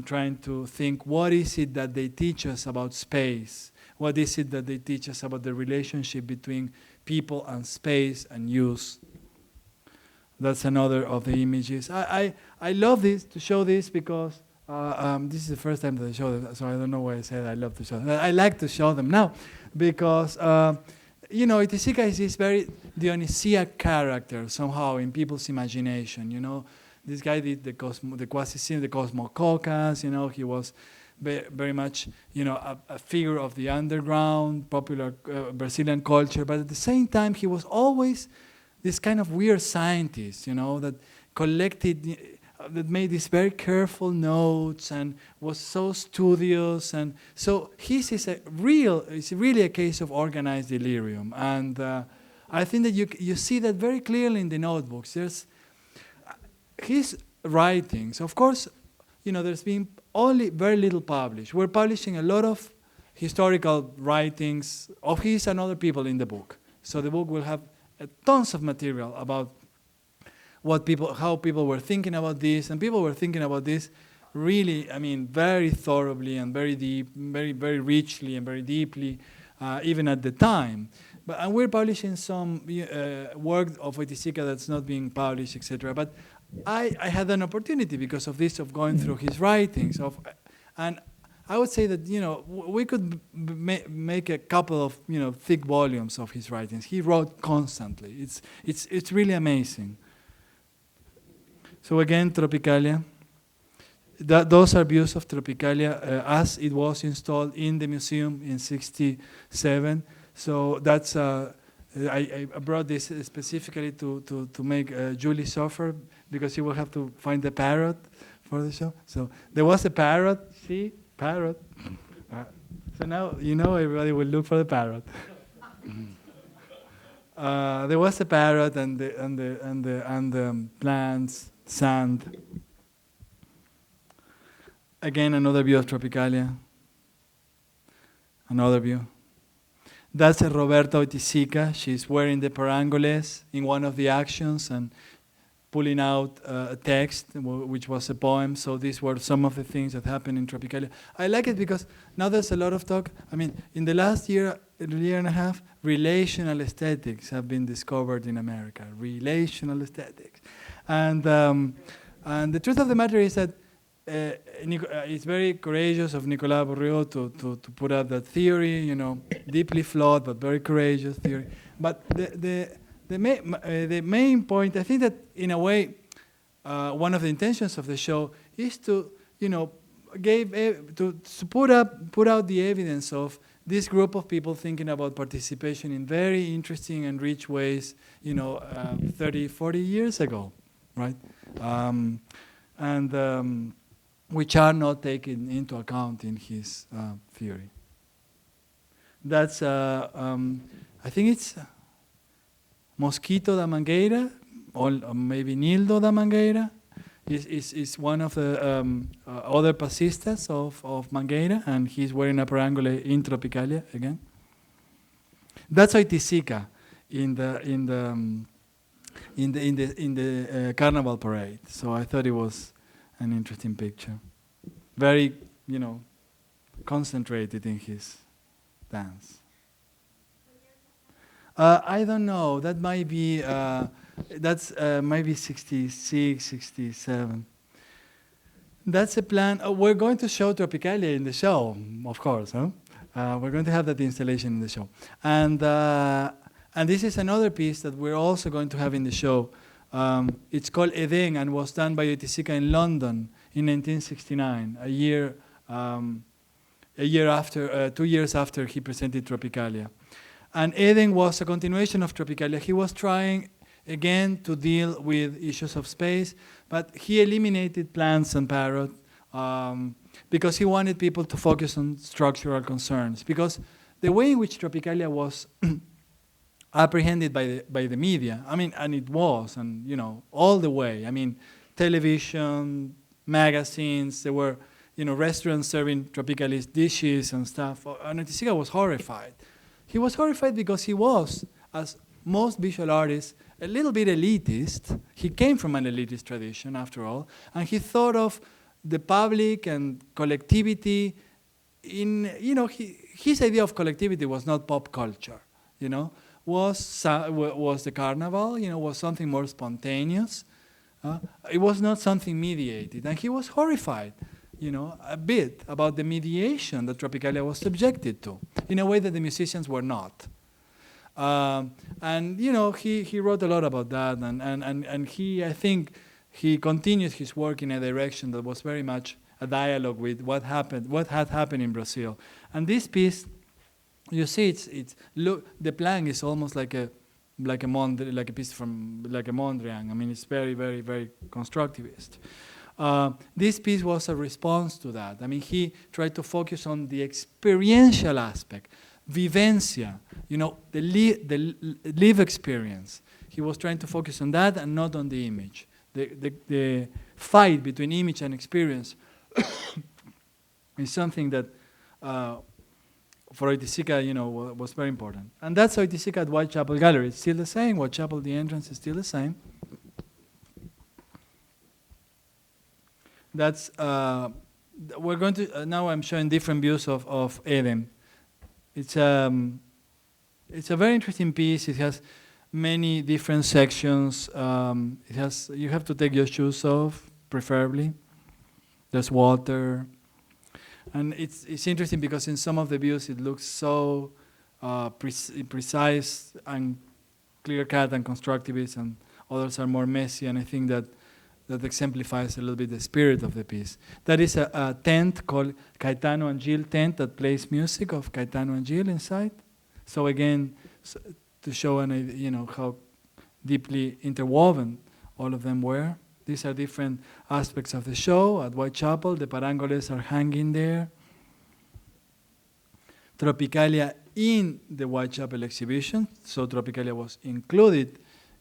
trying to think, what is it that they teach us about space? What is it that they teach us about the relationship between people and space and use? That's another of the images. I love this, to show this, because this is the first time that I show them, so I don't know why I said I love to show them. I like to show them now, because Itisica is this very Dionysiac character somehow in people's imagination. This guy did the quasi-scene, the Cosmococas, he was very much, a figure of the underground, popular Brazilian culture, but at the same time, he was always this kind of weird scientist, that collected, that made these very careful notes and was so studious. And so his is really a case of organized delirium. And I think that you see that very clearly in the notebooks. There's his writings, of course, there's been only very little published. We're publishing a lot of historical writings of his and other people in the book. So the book will have tons of material about how people were thinking about this, and people were thinking about this really, very thoroughly and very deep, very, very richly and very deeply, even at the time. and we're publishing some work of Oiticica that's not being published, etc. But I had an opportunity because of this, of going through his writings, and I would say that we could make a couple of thick volumes of his writings. He wrote constantly. It's really amazing. So again, Tropicalia. Those are views of Tropicalia as it was installed in the museum in '67. So that's I brought this specifically to make Julie suffer, because she will have to find the parrot for the show. So there was a parrot. See, parrot. So now everybody will look for the parrot. There was a parrot and the plants, sand. Again, another view of Tropicalia. Another view. That's a Roberta Oiticica. She's wearing the parangoles in one of the actions and pulling out a text, which was a poem. So these were some of the things that happened in Tropicalia. I like it because now there's a lot of talk. I mean, in the last year and a half, relational aesthetics have been discovered in America. Relational aesthetics. And the truth of the matter is that it's very courageous of Nicolas Bourriaud to put out that theory, deeply flawed but very courageous theory. But the main point, I think that in a way, one of the intentions of the show is to, put out the evidence of this group of people thinking about participation in very interesting and rich ways, 30, 40 years ago, right? Which are not taken into account in his theory. That's, I think it's Mosquito da Mangueira, or maybe Nildo da Mangueira, is one of the other passistas of Mangueira, and he's wearing a parangole in Tropicalia again. That's Oiticica in the Carnival parade. So I thought it was an interesting picture. Very, concentrated in his dance. I don't know. That might be, maybe 66, 67. That's a plan. We're going to show Tropicalia in the show, of course. Huh? We're going to have that installation in the show. And this is another piece that we're also going to have in the show. It's called Eden and was done by Oiticica in London in 1969, a year after, 2 years after he presented Tropicalia. And Eden was a continuation of Tropicalia. He was trying again to deal with issues of space, but he eliminated plants and parrot because he wanted people to focus on structural concerns. Because the way in which Tropicalia was apprehended by the media, and it was, and all the way. Television, magazines, there were restaurants serving Tropicalist dishes and stuff. And Oiticica was horrified. He was horrified because he was, as most visual artists, a little bit elitist. He came from an elitist tradition, after all, and he thought of the public and collectivity in, his idea of collectivity was not pop culture, was the carnival, was something more spontaneous. It was not something mediated, and he was horrified, a bit about the mediation that Tropicalia was subjected to, in a way that the musicians were not. He wrote a lot about that, and I think he continued his work in a direction that was very much a dialogue with what had happened in Brazil. And this piece, you see, look, the plan is almost like a piece from a Mondrian. It's very, very, very constructivist. This piece was a response to that. He tried to focus on the experiential aspect, vivencia, the live experience. He was trying to focus on that and not on the image. The fight between image and experience is something that for Oiticica, was very important. And that's Oiticica at Whitechapel Gallery. It's still the same. Whitechapel, the entrance is still the same. That's, we're going to, now I'm showing different views of Eden. It's it's a very interesting piece. It has many different sections. You have to take your shoes off, preferably. There's water. And it's interesting because in some of the views it looks so precise and clear-cut and constructivist, and others are more messy, and I think that exemplifies a little bit the spirit of the piece. That is a tent called Caetano and Gil tent that plays music of Caetano and Gil inside. So again, to show how deeply interwoven all of them were. These are different aspects of the show. At Whitechapel, the parangoles are hanging there. Tropicalia in the Whitechapel exhibition. So Tropicalia was included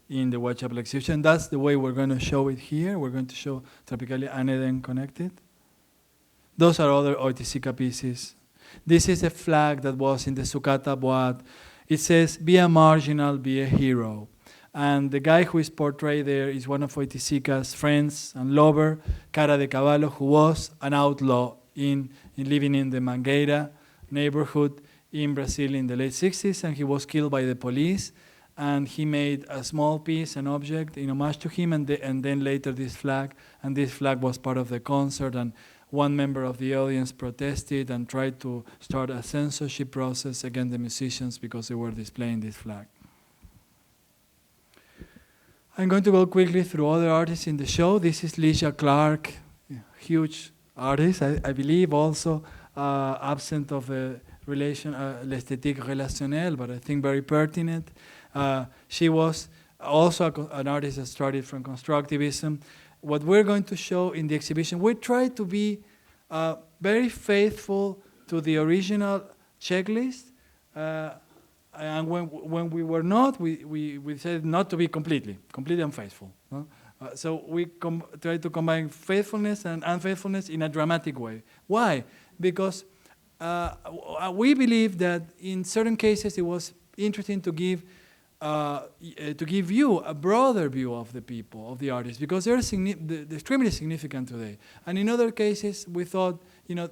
in the Whitechapel exhibition. That's the way we're going to show it here. We're going to show Tropicalia and Eden connected. Those are other Oiticica pieces. This is a flag that was in the Sucata Boat. It says, be a marginal, be a hero. And the guy who is portrayed there is one of Oiticica's friends and lover, Cara de Cavallo, who was an outlaw living in the Mangueira neighborhood in Brazil in the late 60s, and he was killed by the police. And he made a small piece, an object, in homage to him, and then later this flag. And this flag was part of the concert, and one member of the audience protested and tried to start a censorship process against the musicians because they were displaying this flag. I'm going to go quickly through other artists in the show. This is Lygia Clark, huge artist, I believe, also absent of the relation, l'esthétique relationnelle, but I think very pertinent. She was also an artist that started from constructivism. What we're going to show in the exhibition, we try to be very faithful to the original checklist. And when we were not, we decided not to be completely unfaithful. No? So we try to combine faithfulness and unfaithfulness in a dramatic way. Why? Because we believe that in certain cases it was interesting to give you a broader view of the people, of the artists, because they're extremely significant today. And in other cases, we thought,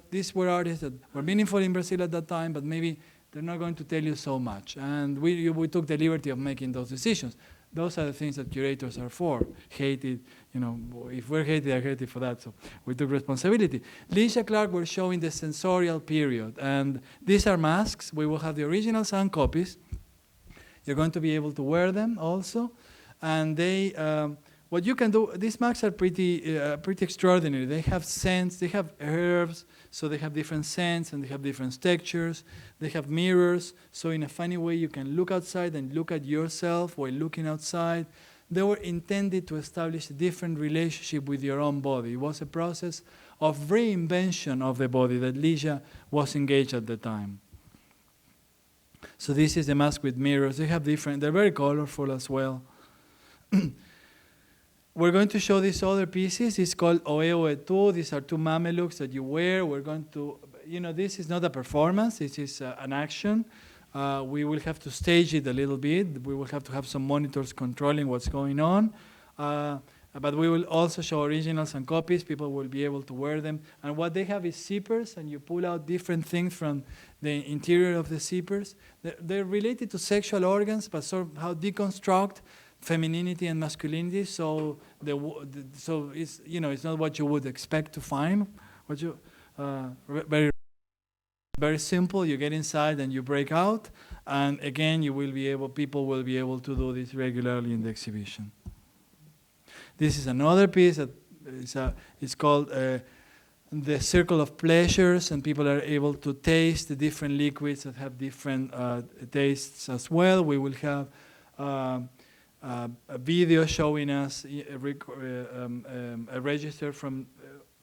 these were artists that were meaningful in Brazil at that time, but maybe they're not going to tell you so much. And we took the liberty of making those decisions. Those are the things that curators are for. Hated, if we're hated, I'm hated for that. So we took responsibility. Lygia Clark, we're showing the sensorial period. And these are masks. We will have the originals and copies. You're going to be able to wear them also. And they, what you can do, these masks are pretty extraordinary. They have scents, they have herbs, so they have different scents and they have different textures. They have mirrors, so in a funny way you can look outside and look at yourself while looking outside. They were intended to establish a different relationship with your own body. It was a process of reinvention of the body that Lygia was engaged at the time. So this is the mask with mirrors. They have different, they're very colorful as well. We're going to show these other pieces. It's called Oeo Etu. These are two mamelukes that you wear. We're going to, this is not a performance. This is an action. We will have to stage it a little bit. We will have to have some monitors controlling what's going on. But we will also show originals and copies. People will be able to wear them. And what they have is zippers, and you pull out different things from the interior of the zippers. They're related to sexual organs, but sort of how deconstruct femininity and masculinity. So so it's it's not what you would expect to find. What you very simple. You get inside and you break out, and again people will be able to do this regularly in the exhibition. This is another piece that it's called the Circle of Pleasures, and people are able to taste the different liquids that have different tastes as well. We will have a video showing us a register from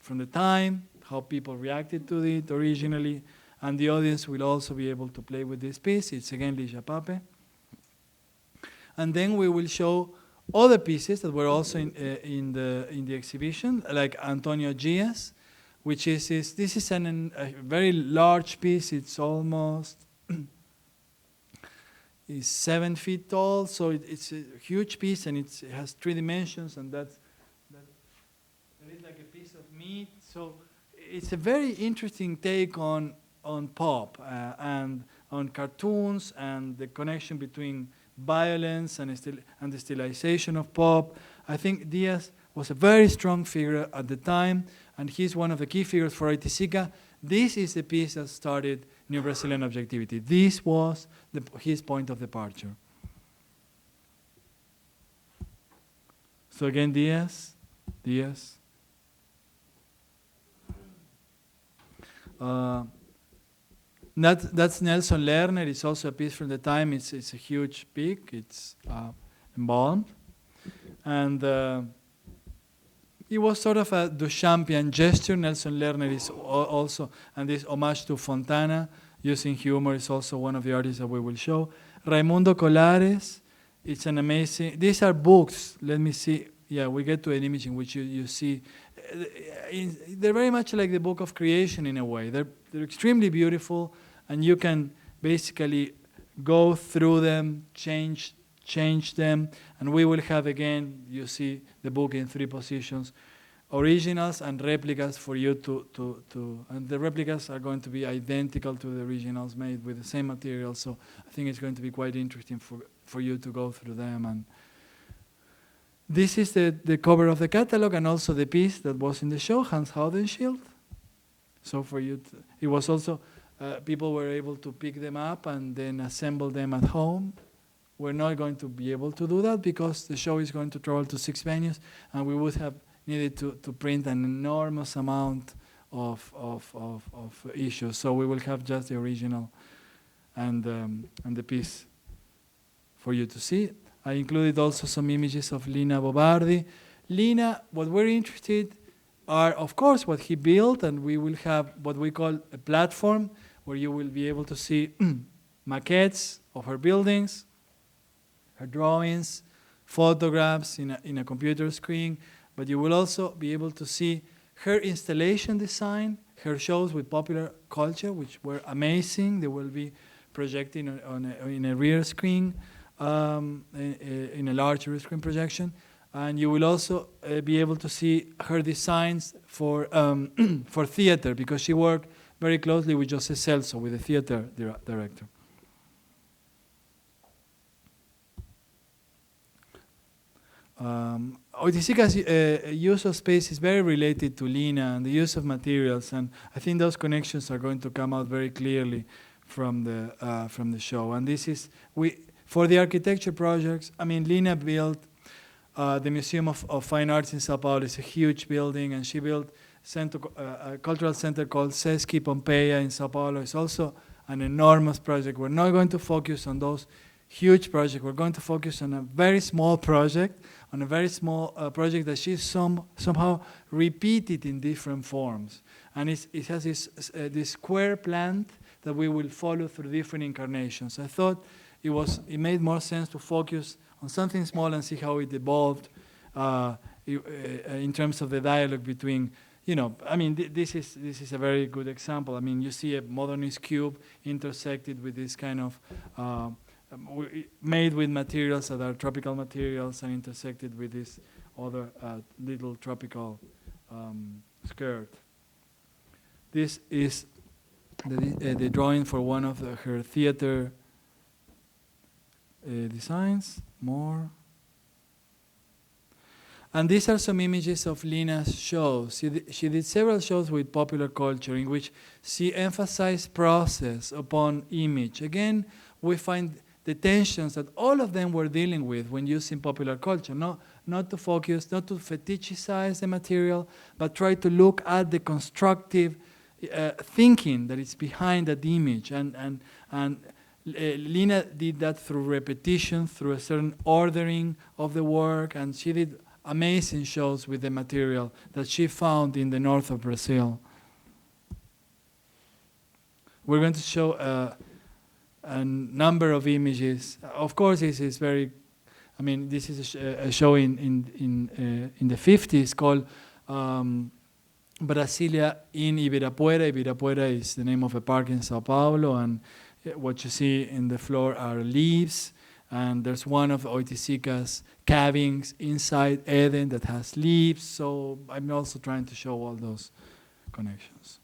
the time, how people reacted to it originally, and the audience will also be able to play with this piece. It's again Lygia Pape. And then we will show other pieces that were also in the exhibition, like Antonio Gias, which is this is a very large piece. It's almost is 7 feet tall, so it's a huge piece, and it has 3 dimensions, and that is like a piece of meat. So it's a very interesting take on pop, and on cartoons and the connection between violence and the stylization of pop. I think Diaz was a very strong figure at the time, and he's one of the key figures for Oiticica. This is the piece that started New Brazilian Objectivity. This was his point of departure. So again, Diaz. That's Nelson Lerner. It's also a piece from the time. It's a huge peak. It's embalmed. And it was sort of a Duchampian gesture. Nelson Lerner is also, and this homage to Fontana, using humor, is also one of the artists that we will show. Raimundo Colares, it's an amazing, these are books. Let me see. Yeah, we get to an image in which you see, they're very much like the Book of Creation in a way. They're extremely beautiful, and you can basically go through them, change them, and we will have, again, you see the book in 3 positions, originals and replicas for you and the replicas are going to be identical to the originals, made with the same material, so I think it's going to be quite interesting for you to go through them. And this is the cover of the catalog, and also the piece that was in the show, Hans Haudenschild. So for you, it was also, people were able to pick them up and then assemble them at home. We're not going to be able to do that because the show is going to travel to 6 venues, and we would have needed to print an enormous amount of issues. So we will have just the original and the piece for you to see. I included also some images of Lina Bobardi. Lina, what we're interested are, of course, what he built, and we will have what we call a platform where you will be able to see maquettes of her buildings, her drawings, photographs in a computer screen, but you will also be able to see her installation design, her shows with popular culture, which were amazing. They will be projecting in a rear screen, in a large rear screen projection. And you will also be able to see her designs for theater, because she worked very closely with José Celso, with the theater director. Oiticica's use of space is very related to Lina and the use of materials, and I think those connections are going to come out very clearly from the show. And this is, for the architecture projects, I mean, Lina built the Museum of Fine Arts in Sao Paulo. It's a huge building, and she built a cultural center called Sesci Pompeia in Sao Paulo. It's also an enormous project. We're not going to focus on those huge projects. We're going to focus on a very small project, that she somehow repeated in different forms. And it has this square plant that we will follow through different incarnations. I thought it made more sense to focus on something small and see how it evolved in terms of the dialogue between, I mean, this is a very good example. I mean, you see a modernist cube intersected with this kind of, made with materials that are tropical materials and intersected with this other little tropical skirt. This is the drawing for one of her theater designs. More. And these are some images of Lina's shows. She did several shows with popular culture in which she emphasized process upon image. Again, we find the tensions that all of them were dealing with when using popular culture. Not to focus, not to fetishize the material, but try to look at the constructive thinking that is behind that image. And Lina did that through repetition, through a certain ordering of the work, and she did amazing shows with the material that she found in the north of Brazil. We're going to show a number of images. Of course, this is very, I mean, this is a show in the 50s called Brasilia in Ibirapuera. Ibirapuera is the name of a park in Sao Paulo, and what you see in the floor are leaves, and there's one of Oiticica's cabins inside Eden that has leaves, so I'm also trying to show all those connections.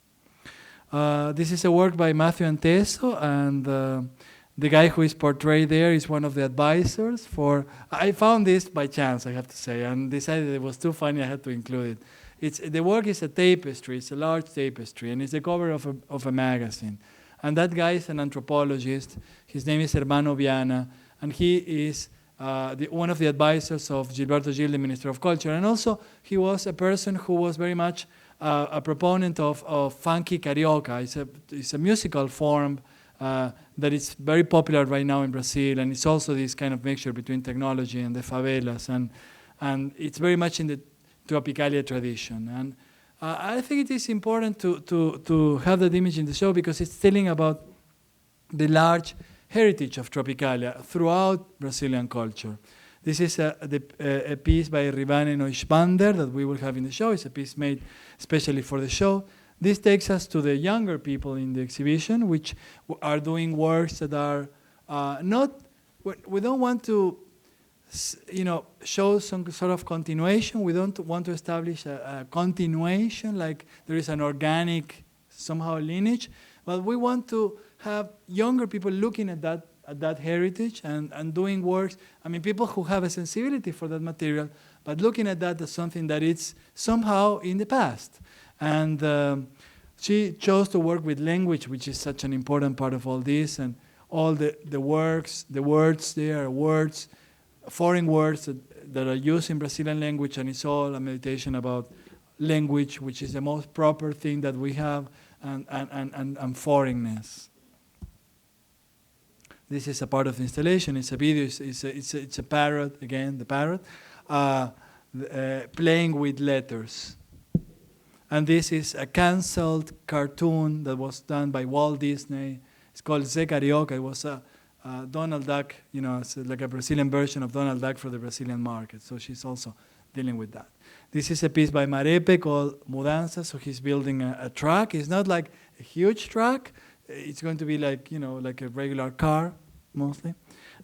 This is a work by Matthew Anteso, and the guy who is portrayed there is one of the advisors for... I found this by chance, I have to say, and decided it was too funny, I had to include it. The work is a tapestry, it's a large tapestry, and it's the cover of a magazine. And that guy is an anthropologist. His name is Hermano Viana, and he is one of the advisors of Gilberto Gil, the Minister of Culture. And also, he was a person who was very much a proponent of funky carioca. It's a musical form that is very popular right now in Brazil, and it's also this kind of mixture between technology and the favelas, and it's very much in the Tropicalia tradition. And I think it is important to have that image in the show because it's telling about the large heritage of Tropicalia throughout Brazilian culture. This is a piece by Rivane Neuschwander that we will have in the show. It's a piece made especially for the show. This takes us to the younger people in the exhibition, which are doing works that are not... We don't want to show some sort of continuation. We don't want to establish a continuation, like there is an organic, somehow, lineage. But we want to have younger people looking at that heritage and doing works. I mean, people who have a sensibility for that material, but looking at that as something that it's somehow in the past. And she chose to work with language, which is such an important part of all this, and all the words there are words, foreign words that are used in Brazilian language, and it's all a meditation about language, which is the most proper thing that we have, and foreignness. This is a part of the installation. It's a video. It's a parrot, again, the parrot, playing with letters. And this is a canceled cartoon that was done by Walt Disney. It's called Zé Carioca. It was a Donald Duck, it's like a Brazilian version of Donald Duck for the Brazilian market. So she's also dealing with that. This is a piece by Marepe called Mudanza. So he's building a truck. It's not like a huge truck. It's going to be like, like a regular car, mostly.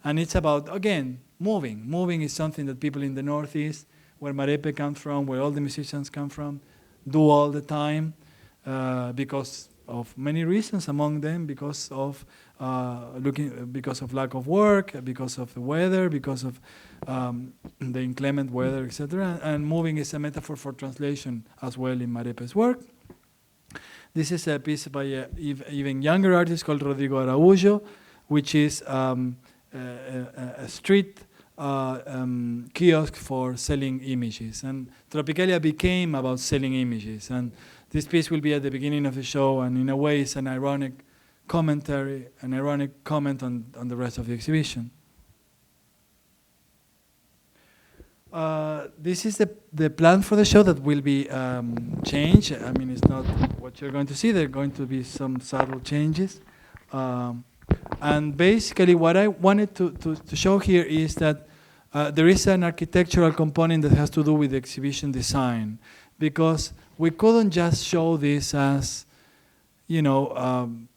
And it's about, again, moving. Moving is something that people in the Northeast, where Marepe comes from, where all the musicians come from, do all the time because of many reasons, among them because of because of lack of work, because of the weather, because of the inclement weather, etc. And moving is a metaphor for translation as well in Marepe's work. This is a piece by an even younger artist called Rodrigo Araújo, which is a street kiosk for selling images. And Tropicalia became about selling images. And this piece will be at the beginning of the show, and in a way it's an ironic commentary, an ironic comment on the rest of the exhibition. This is the plan for the show that will be changed. I mean, it's not what you're going to see. There are going to be some subtle changes. And basically what I wanted to show here is that there is an architectural component that has to do with exhibition design, because we couldn't just show this as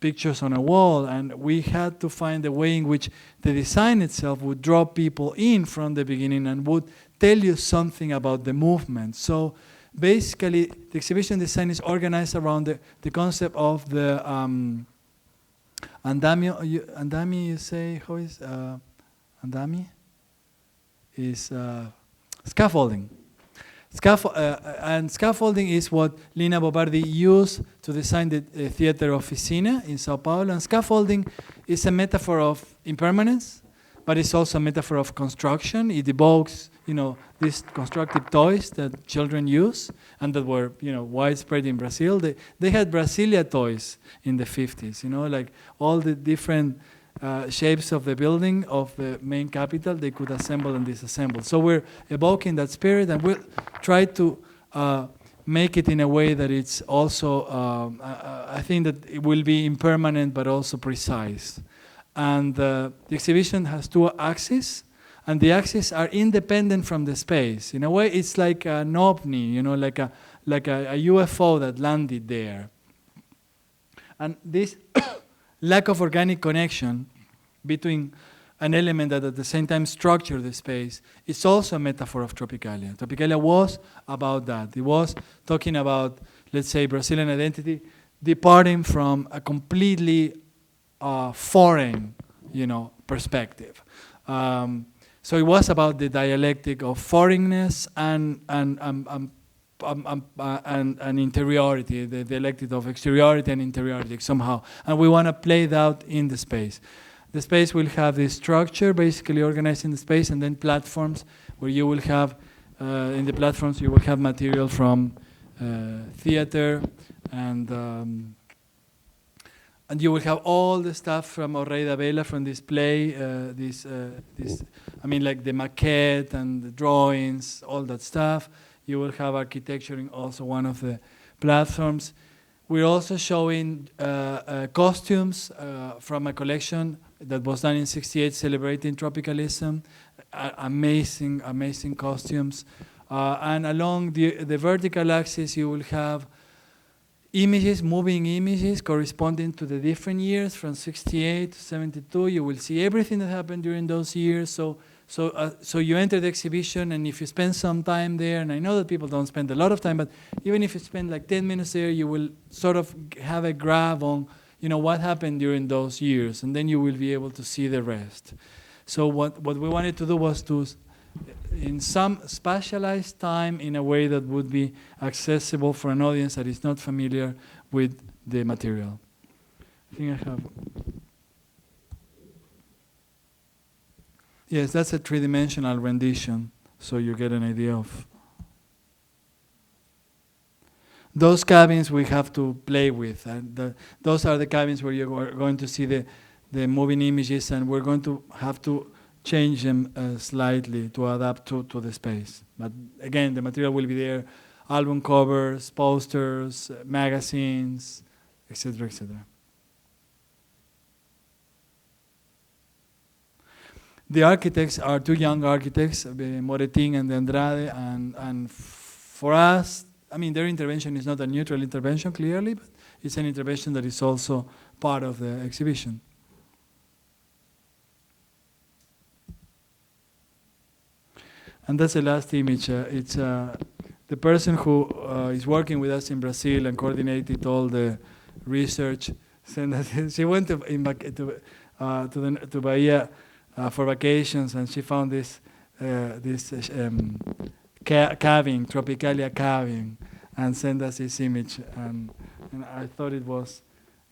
pictures on a wall, and we had to find a way in which the design itself would draw people in from the beginning and would tell you something about the movement. So basically the exhibition design is organized around the concept of the andami, you say, how is andami? Is scaffolding. And scaffolding is what Lina Bobardi used to design the Theater Oficina in Sao Paulo. And scaffolding is a metaphor of impermanence, but it's also a metaphor of construction. It evokes, these constructive toys that children use and that were, widespread in Brazil. They had Brasilia toys in the 50s, like all the different shapes of the building of the main capital they could assemble and disassemble. So we're evoking that spirit, and we'll try to make it in a way that it's also, I think that it will be impermanent but also precise. And the exhibition has two axes, and the axes are independent from the space. In a way, it's like an ovni, like a UFO that landed there. And this lack of organic connection between an element that at the same time structures the space is also a metaphor of Tropicalia. Tropicalia was about that. It was talking about, let's say, Brazilian identity departing from a completely foreign, perspective. So it was about the dialectic of foreignness and interiority, the dialectic of exteriority and interiority somehow. And we want to play that in the space. The space will have this structure, basically organizing the space, and then platforms where you will have, in the platforms, you will have material from theater, and you will have all the stuff from Orreida Vela, from this play, like the maquette and the drawings, all that stuff. You will have architecture in also one of the platforms. We're also showing costumes from a collection that was done in '68 celebrating tropicalism. Amazing, amazing costumes. And along the vertical axis, you will have images, moving images corresponding to the different years from '68 to '72. You will see everything that happened during those years. So you enter the exhibition, and if you spend some time there, and I know that people don't spend a lot of time, but even if you spend like 10 minutes there, you will sort of have a grab on, what happened during those years, and then you will be able to see the rest. So what we wanted to do was to, in some specialized time, in a way that would be accessible for an audience that is not familiar with the material. I think I have. Yes, that's a three-dimensional rendition, so you get an idea of. Those cabins we have to play with, and those are the cabins where you're going to see the moving images, and we're going to have to change them slightly to adapt to the space. But again, the material will be there, album covers, posters, magazines, etc., etc. The architects are two young architects, Moretin and De Andrade, and for us, their intervention is not a neutral intervention, clearly, but it's an intervention that is also part of the exhibition. And that's the last image. It's the person who is working with us in Brazil and coordinated all the research. She went to Bahia for vacations, and she found this cabin, Tropicalia cabin, and sent us this image. And I thought it was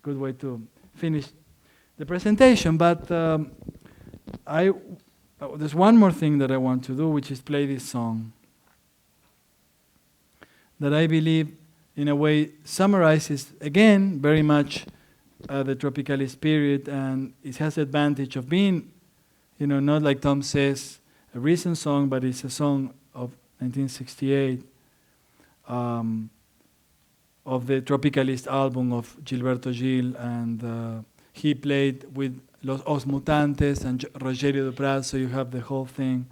a good way to finish the presentation. But there's one more thing that I want to do, which is play this song that I believe, in a way, summarizes, again, very much the Tropicalist period, and it has the advantage of being, not like Tom says, a recent song, but it's a song of 1968, of the Tropicalist album of Gilberto Gil, and he played with Os Mutantes and Rogerio Duprat, so you have the whole thing.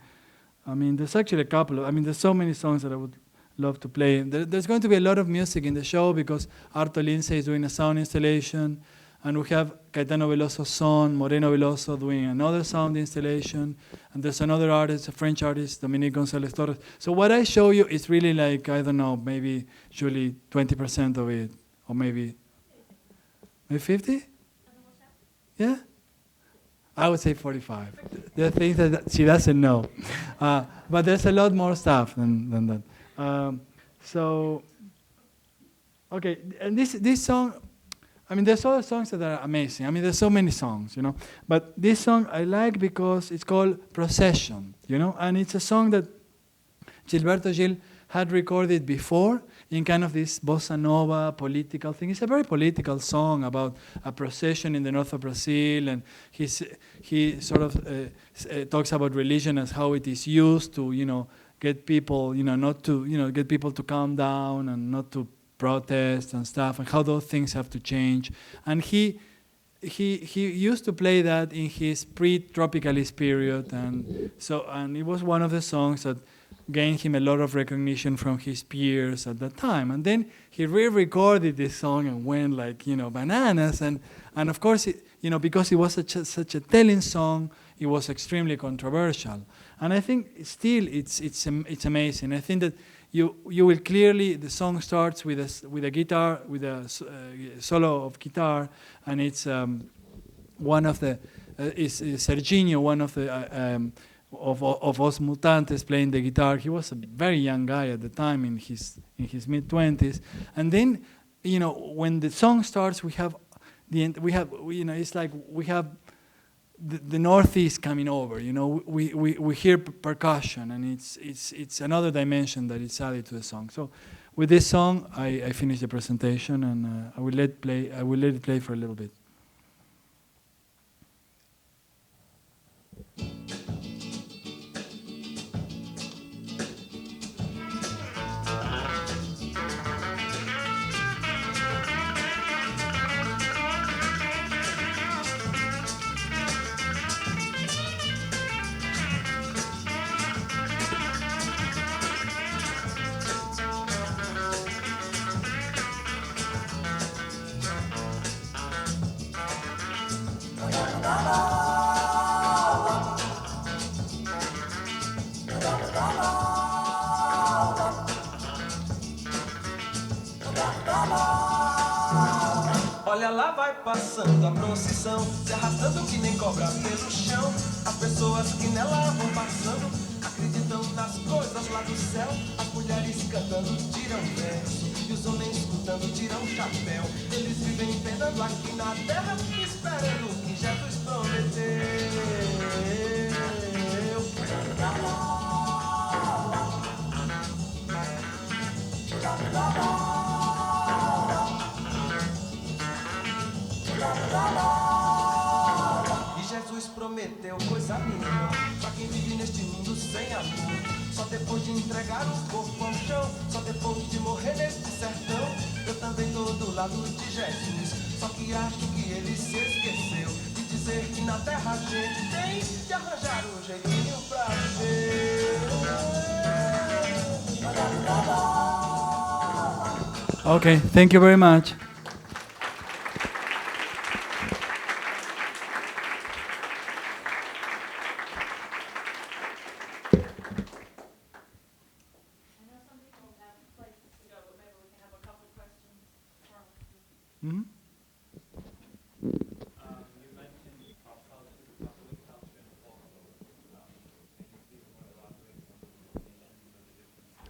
There's actually a couple of, there's so many songs that I would love to play. There's going to be a lot of music in the show because Arto Lindsay is doing a sound installation, and we have Caetano Veloso's son, Moreno Veloso, doing another sound installation, and there's another artist, a French artist, Dominique González Torres. So what I show you is really like, I don't know, maybe usually 20% of it, or maybe 50? Yeah? I would say 45. There are things that she doesn't know. But there's a lot more stuff than that. Okay, and this song, there's other songs that are amazing. There's so many songs, But this song I like because it's called Procession, And it's a song that Gilberto Gil had recorded before in kind of this bossa nova political thing. It's a very political song about a procession in the north of Brazil, and he sort of talks about religion as how it is used to, get people, not to, get people to calm down and not to protest and stuff, and how those things have to change. And he used to play that in his pre-tropicalist period, and it was one of the songs that gained him a lot of recognition from his peers at that time. And then he re-recorded this song and went like, bananas. And of course, because it was such a telling song, it was extremely controversial. And I think still it's amazing. I think that you will clearly, the song starts with a guitar, with a solo of guitar, and it's one of the is Serginho, one of the of Os Mutantes, playing the guitar. He was a very young guy at the time, in his mid-20s. And then, you know, when the song starts, we have it's like we have the Northeast coming over. You know, we hear percussion, and it's another dimension that is added to the song. So with this song, I finish the presentation, and I will let it play for a little bit. Olha lá vai passando a procissão, se arrastando que nem cobra pelo chão. As pessoas que nela vão passando acreditam nas coisas lá do céu. As mulheres cantando tiram verso e os homens escutando tiram chapéu. Eles vivem pendando aqui na terra, esperando o que Jesus prometeu. E Jesus prometeu coisa mínima pra quem vive neste mundo sem amor. Só depois de entregar o corpo ao chão, só depois de morrer neste sertão. Eu também tô do lado de Jesus, só que acho que ele se esqueceu de dizer que na terra a gente tem de arranjar um jeitinho pra viver. Okay, thank you very much.